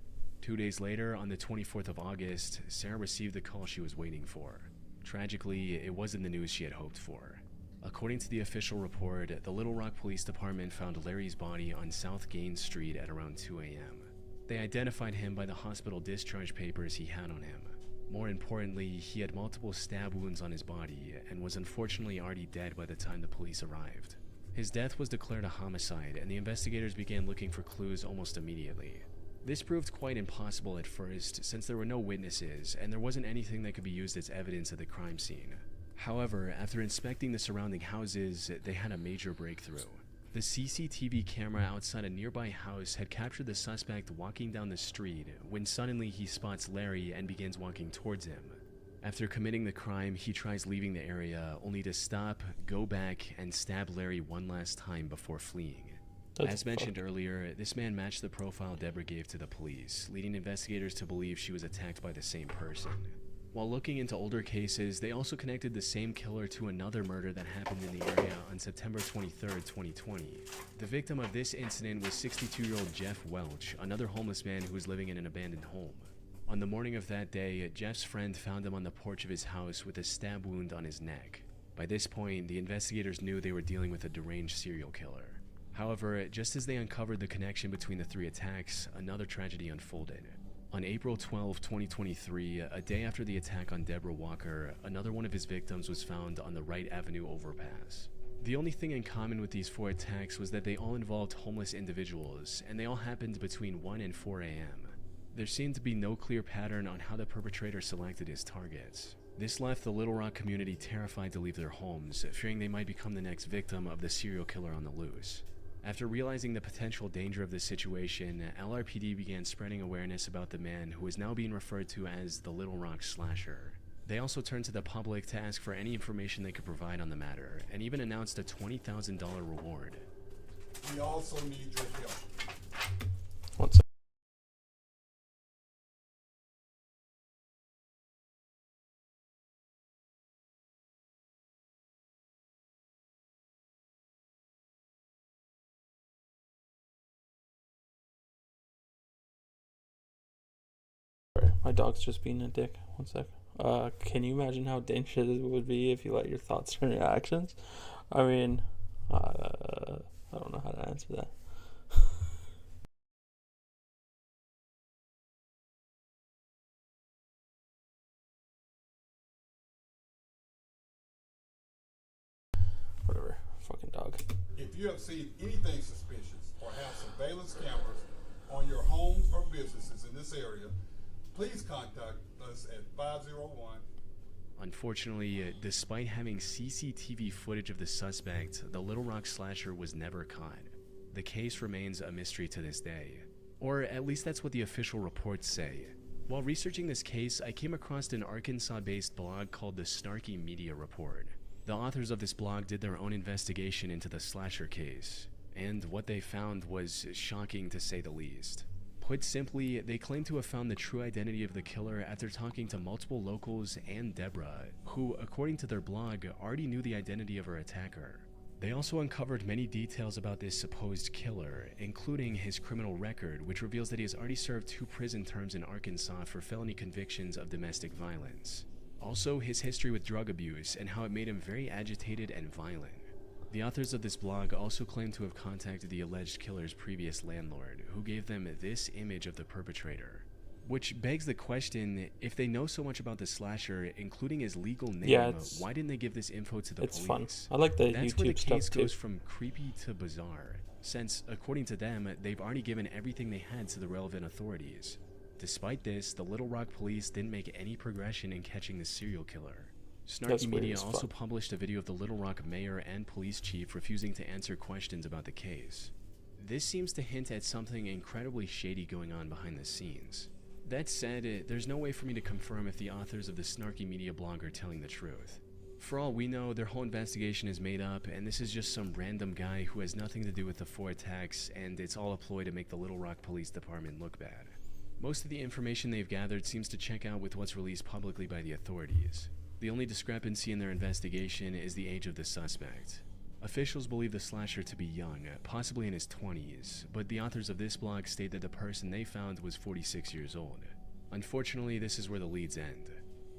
2 days later, on the 24th of August, Sarah received the call she was waiting for. Tragically, it wasn't the news she had hoped for. According to the official report, the Little Rock Police Department found Larry's body on South Gaines Street at around 2 a.m. They identified him by the hospital discharge papers he had on him. More importantly, he had multiple stab wounds on his body and was unfortunately already dead by the time the police arrived. His death was declared a homicide, and the investigators began looking for clues almost immediately. This proved quite impossible at first, since there were no witnesses, and there wasn't anything that could be used as evidence at the crime scene. However, after inspecting the surrounding houses, they had a major breakthrough. The CCTV camera outside a nearby house had captured the suspect walking down the street, when suddenly he spots Larry and begins walking towards him. After committing the crime, he tries leaving the area, only to stop, go back, and stab Larry one last time before fleeing. As mentioned earlier, this man matched the profile Deborah gave to the police, leading investigators to believe she was attacked by the same person. While looking into older cases, they also connected the same killer to another murder that happened in the area on September 23, 2020. The victim of this incident was 62-year-old Jeff Welch, another homeless man who was living in an abandoned home. On the morning of that day, Jeff's friend found him on the porch of his house with a stab wound on his neck. By this point, the investigators knew they were dealing with a deranged serial killer. However, just as they uncovered the connection between the three attacks, another tragedy unfolded. On April 12, 2023, a day after the attack on Deborah Walker, another one of his victims was found on the Wright Avenue overpass. The only thing in common with these 4 attacks was that they all involved homeless individuals, and they all happened between 1 and 4 a.m. There seemed to be no clear pattern on how the perpetrator selected his targets. This left the Little Rock community terrified to leave their homes, fearing they might become the next victim of the serial killer on the loose. After realizing the potential danger of this situation, LRPD began spreading awareness about the man who is now being referred to as the Little Rock Slasher. They also turned to the public to ask for any information they could provide on the matter, and even announced a $20,000 reward. We also need your help. One sec. My dog's just being a dick. One sec. Can you imagine how dangerous it would be if you let your thoughts turn your actions? I mean, I don't know how to answer that. Whatever. Fucking dog. If you have seen anything suspicious or have surveillance cameras on your homes or businesses in this area, please contact us at 501. Unfortunately, despite having CCTV footage of the suspect, the Little Rock Slasher was never caught. The case remains a mystery to this day. Or at least that's what the official reports say. While researching this case, I came across an Arkansas-based blog called the Snarky Media Report. The authors of this blog did their own investigation into the slasher case, and what they found was shocking to say the least. Put simply, they claim to have found the true identity of the killer after talking to multiple locals and Deborah, who, according to their blog, already knew the identity of her attacker. They also uncovered many details about this supposed killer, including his criminal record, which reveals that he has already served 2 prison terms in Arkansas for felony convictions of domestic violence. Also, his history with drug abuse and how it made him very agitated and violent. The authors of this blog also claim to have contacted the alleged killer's previous landlord, who gave them this image of the perpetrator. Which begs the question, if they know so much about the slasher, including his legal name, why didn't they give this info to the police? It's fun. I like the That's YouTube where the case stuff goes too. from creepy to bizarre, since, according to them, they've already given everything they had to the relevant authorities. Despite this, the Little Rock police didn't make any progression in catching the serial killer. Snarky Media also published a video of the Little Rock mayor and police chief refusing to answer questions about the case. This seems to hint at something incredibly shady going on behind the scenes. That said, there's no way for me to confirm if the authors of the Snarky Media blog are telling the truth. For all we know, their whole investigation is made up, and this is just some random guy who has nothing to do with the 4 attacks, and it's all a ploy to make the Little Rock Police Department look bad. Most of the information they've gathered seems to check out with what's released publicly by the authorities. The only discrepancy in their investigation is the age of the suspect. Officials believe the slasher to be young, possibly in his 20s, but the authors of this blog state that the person they found was 46 years old. Unfortunately, this is where the leads end.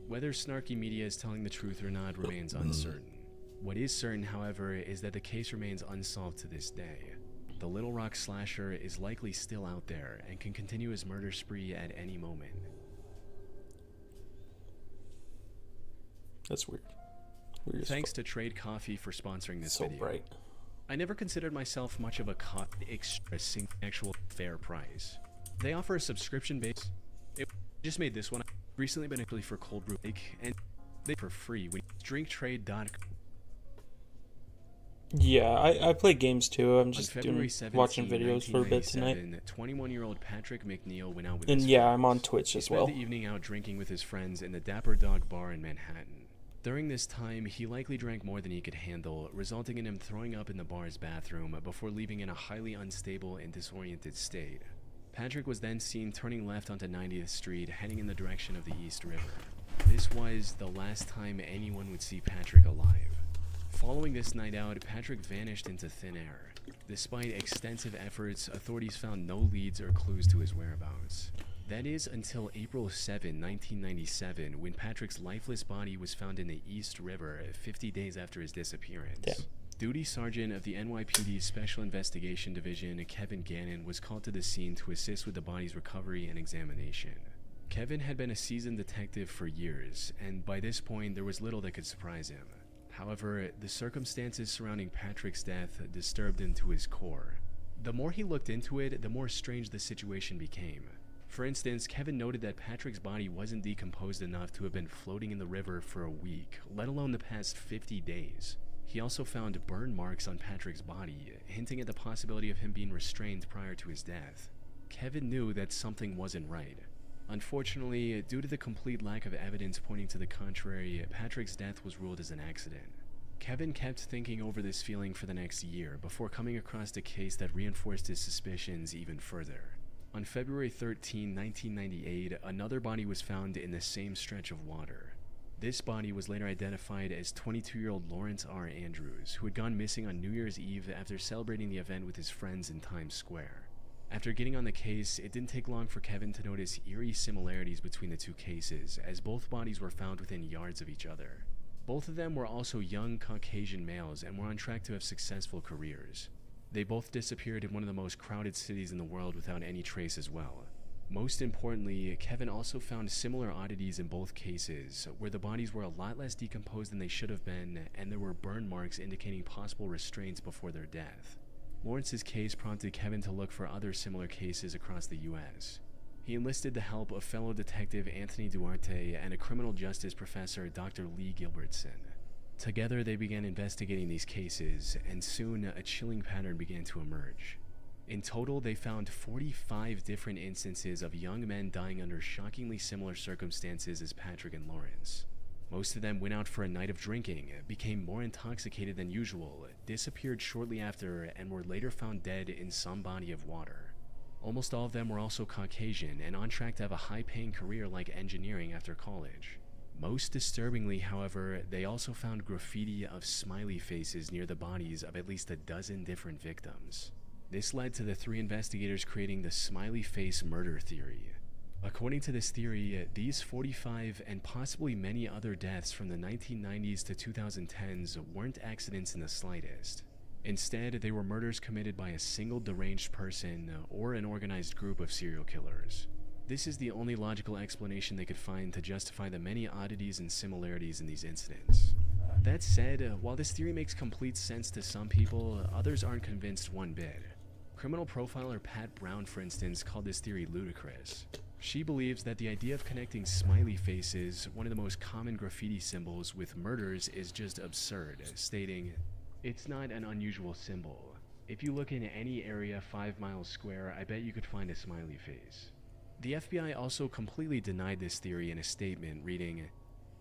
Whether Snarky Media is telling the truth or not remains uncertain. What is certain, however, is that the case remains unsolved to this day. The Little Rock Slasher is likely still out there and can continue his murder spree at any moment. That's weird. Thanks to Trade Coffee for sponsoring this video. Bright. I never considered myself much of a coffee extra actual fair price. They offer a subscription base. It just made this one. I've recently been actually for cold brew and they for free when drinktrade.com. Yeah, I play games too. I'm just watching 17, videos for a bit tonight. 21-year-old Patrick McNeil went out with And his yeah, friends. I'm on Twitch He as spent well. the evening out drinking with his friends in the Dapper Dog Bar in Manhattan. During this time, he likely drank more than he could handle, resulting in him throwing up in the bar's bathroom before leaving in a highly unstable and disoriented state. Patrick was then seen turning left onto 90th Street, heading in the direction of the East River. This was the last time anyone would see Patrick alive. Following this night out, Patrick vanished into thin air. Despite extensive efforts, authorities found no leads or clues to his whereabouts. That is until April 7, 1997, when Patrick's lifeless body was found in the East River 50 days after his disappearance. Damn. Duty Sergeant of the NYPD Special Investigation Division, Kevin Gannon, was called to the scene to assist with the body's recovery and examination. Kevin had been a seasoned detective for years, and by this point there was little that could surprise him. However, the circumstances surrounding Patrick's death disturbed him to his core. The more he looked into it, the more strange the situation became. For instance, Kevin noted that Patrick's body wasn't decomposed enough to have been floating in the river for a week, let alone the past 50 days. He also found burn marks on Patrick's body, hinting at the possibility of him being restrained prior to his death. Kevin knew that something wasn't right. Unfortunately, due to the complete lack of evidence pointing to the contrary, Patrick's death was ruled as an accident. Kevin kept thinking over this feeling for the next year before coming across a case that reinforced his suspicions even further. On February 13, 1998, another body was found in the same stretch of water. This body was later identified as 22-year-old Lawrence R. Andrews, who had gone missing on New Year's Eve after celebrating the event with his friends in Times Square. After getting on the case, it didn't take long for Kevin to notice eerie similarities between the two cases, as both bodies were found within yards of each other. Both of them were also young Caucasian males and were on track to have successful careers. They both disappeared in one of the most crowded cities in the world without any trace as well. Most importantly, Kevin also found similar oddities in both cases, where the bodies were a lot less decomposed than they should have been, and there were burn marks indicating possible restraints before their death. Lawrence's case prompted Kevin to look for other similar cases across the U.S. He enlisted the help of fellow detective Anthony Duarte and a criminal justice professor, Dr. Lee Gilbertson. Together, they began investigating these cases, and soon a chilling pattern began to emerge. In total, they found 45 different instances of young men dying under shockingly similar circumstances as Patrick and Lawrence. Most of them went out for a night of drinking, became more intoxicated than usual, disappeared shortly after, and were later found dead in some body of water. Almost all of them were also Caucasian and on track to have a high-paying career like engineering after college. Most disturbingly, however, they also found graffiti of smiley faces near the bodies of at least a dozen different victims. This led to the three investigators creating the smiley face murder theory. According to this theory, these 45 and possibly many other deaths from the 1990s to 2010s weren't accidents in the slightest. Instead, they were murders committed by a single deranged person or an organized group of serial killers. This is the only logical explanation they could find to justify the many oddities and similarities in these incidents. That said, while this theory makes complete sense to some people, others aren't convinced one bit. Criminal profiler Pat Brown, for instance, called this theory ludicrous. She believes that the idea of connecting smiley faces, one of the most common graffiti symbols, with murders is just absurd, stating, "It's not an unusual symbol. If you look in any area 5 miles square, I bet you could find a smiley face." The FBI also completely denied this theory in a statement, reading,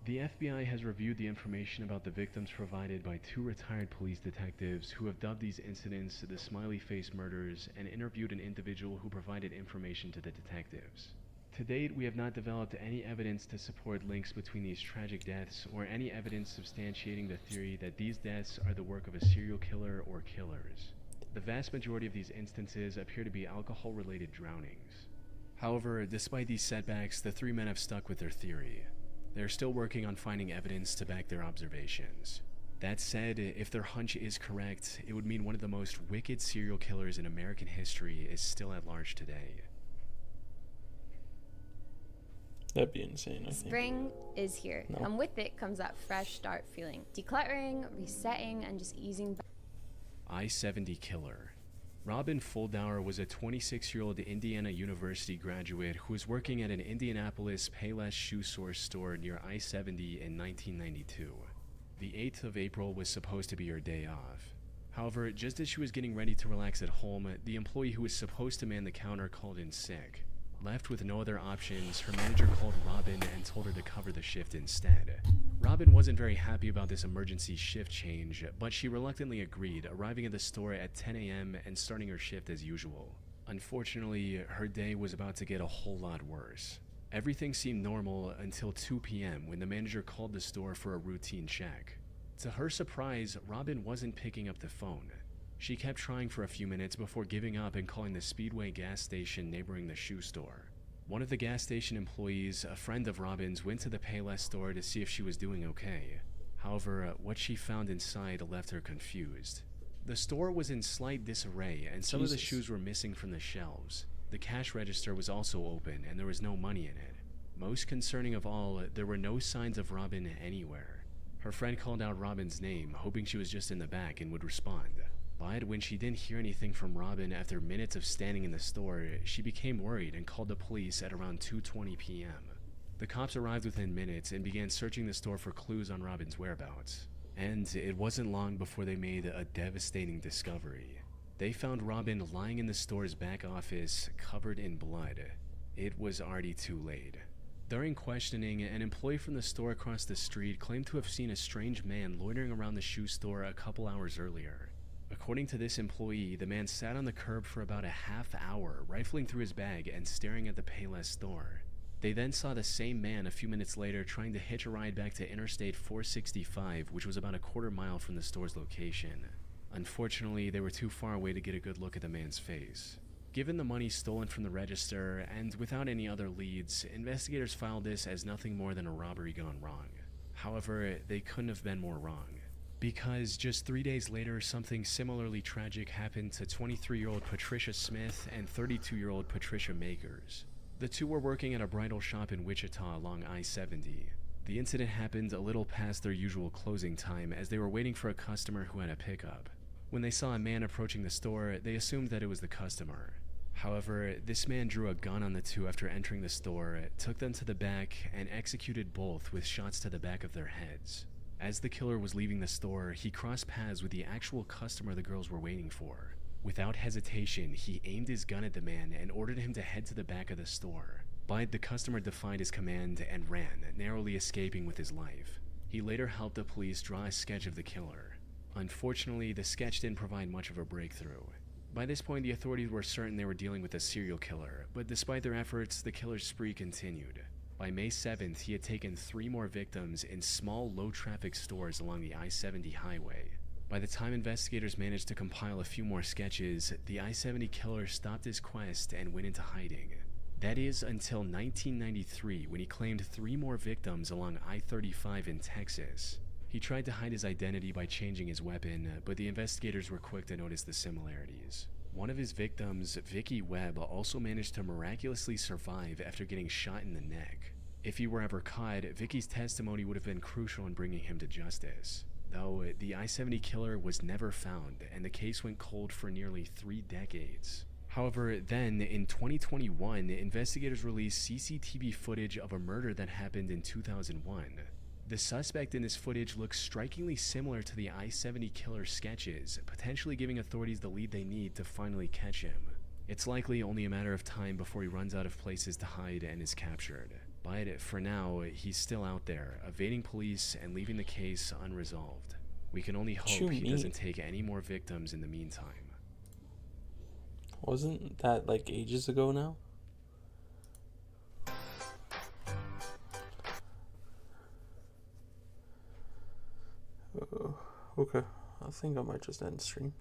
"The FBI has reviewed the information about the victims provided by 2 retired police detectives who have dubbed these incidents the smiley face murders and interviewed an individual who provided information to the detectives. To date, we have not developed any evidence to support links between these tragic deaths or any evidence substantiating the theory that these deaths are the work of a serial killer or killers. The vast majority of these instances appear to be alcohol-related drownings." However, despite these setbacks, the 3 men have stuck with their theory. They're still working on finding evidence to back their observations. That said, if their hunch is correct, it would mean one of the most wicked serial killers in American history is still at large today. That'd be insane, I think. Spring is here, No. and with it comes that fresh start feeling. Decluttering, resetting, and just easing back. I-70 killer. Robin Fuldauer was a 26-year-old Indiana University graduate who was working at an Indianapolis Payless shoe source store near I-70 in 1992. The 8th of April was supposed to be her day off. However, just as she was getting ready to relax at home, the employee who was supposed to man the counter called in sick. Left with no other options, her manager called Robin and told her to cover the shift instead. Robin wasn't very happy about this emergency shift change, but she reluctantly agreed, arriving at the store at 10 a.m. and starting her shift as usual. Unfortunately, her day was about to get a whole lot worse. Everything seemed normal until 2 p.m. when the manager called the store for a routine check. To her surprise, Robin wasn't picking up the phone. She kept trying for a few minutes before giving up and calling the Speedway gas station neighboring the shoe store. One of the gas station employees, a friend of Robin's, went to the Payless store to see if she was doing okay. However, what she found inside left her confused. The store was in slight disarray, and some of the Jesus. shoes were missing from the shelves. The cash register was also open, and there was no money in it. Most concerning of all, there were no signs of Robin anywhere. Her friend called out Robin's name, hoping she was just in the back and would respond. But when she didn't hear anything from Robin after minutes of standing in the store, she became worried and called the police at around 2:20 p.m. The cops arrived within minutes and began searching the store for clues on Robin's whereabouts. And it wasn't long before they made a devastating discovery. They found Robin lying in the store's back office, covered in blood. It was already too late. During questioning, an employee from the store across the street claimed to have seen a strange man loitering around the shoe store a couple hours earlier. According to this employee, the man sat on the curb for about a half hour, rifling through his bag and staring at the Payless store. They then saw the same man a few minutes later trying to hitch a ride back to Interstate 465, which was about a quarter mile from the store's location. Unfortunately, they were too far away to get a good look at the man's face. Given the money stolen from the register, and without any other leads, investigators filed this as nothing more than a robbery gone wrong. However, they couldn't have been more wrong. Because just 3 days later, something similarly tragic happened to 23-year-old Patricia Smith and 32-year-old Patricia Makers. The two were working at a bridal shop in Wichita along I-70. The incident happened a little past their usual closing time as they were waiting for a customer who had a pickup. When they saw a man approaching the store, they assumed that it was the customer. However, this man drew a gun on the two after entering the store, took them to the back, and executed both with shots to the back of their heads. As the killer was leaving the store, he crossed paths with the actual customer the girls were waiting for. Without hesitation, he aimed his gun at the man and ordered him to head to the back of the store. But the customer defied his command and ran, narrowly escaping with his life. He later helped the police draw a sketch of the killer. Unfortunately, the sketch didn't provide much of a breakthrough. By this point, the authorities were certain they were dealing with a serial killer, but despite their efforts, the killer's spree continued. By May 7th, he had taken 3 more victims in small, low-traffic stores along the I-70 highway. By the time investigators managed to compile a few more sketches, the I-70 killer stopped his quest and went into hiding. That is until 1993, when he claimed 3 more victims along I-35 in Texas. He tried to hide his identity by changing his weapon, but the investigators were quick to notice the similarities. One of his victims, Vicky Webb, also managed to miraculously survive after getting shot in the neck. If he were ever caught, Vicky's testimony would have been crucial in bringing him to justice. Though the I-70 killer was never found, and the case went cold for nearly 3 decades. However, then, in 2021, investigators released CCTV footage of a murder that happened in 2001. The suspect in this footage looks strikingly similar to the I-70 killer sketches, potentially giving authorities the lead they need to finally catch him. It's likely only a matter of time before he runs out of places to hide and is captured. But for now, he's still out there, evading police and leaving the case unresolved. We can only hope he doesn't take any more victims in the meantime. Wasn't that like ages ago now? Okay, I think I might just end stream.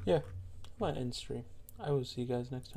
Yeah, I might end stream. I will see you guys next time.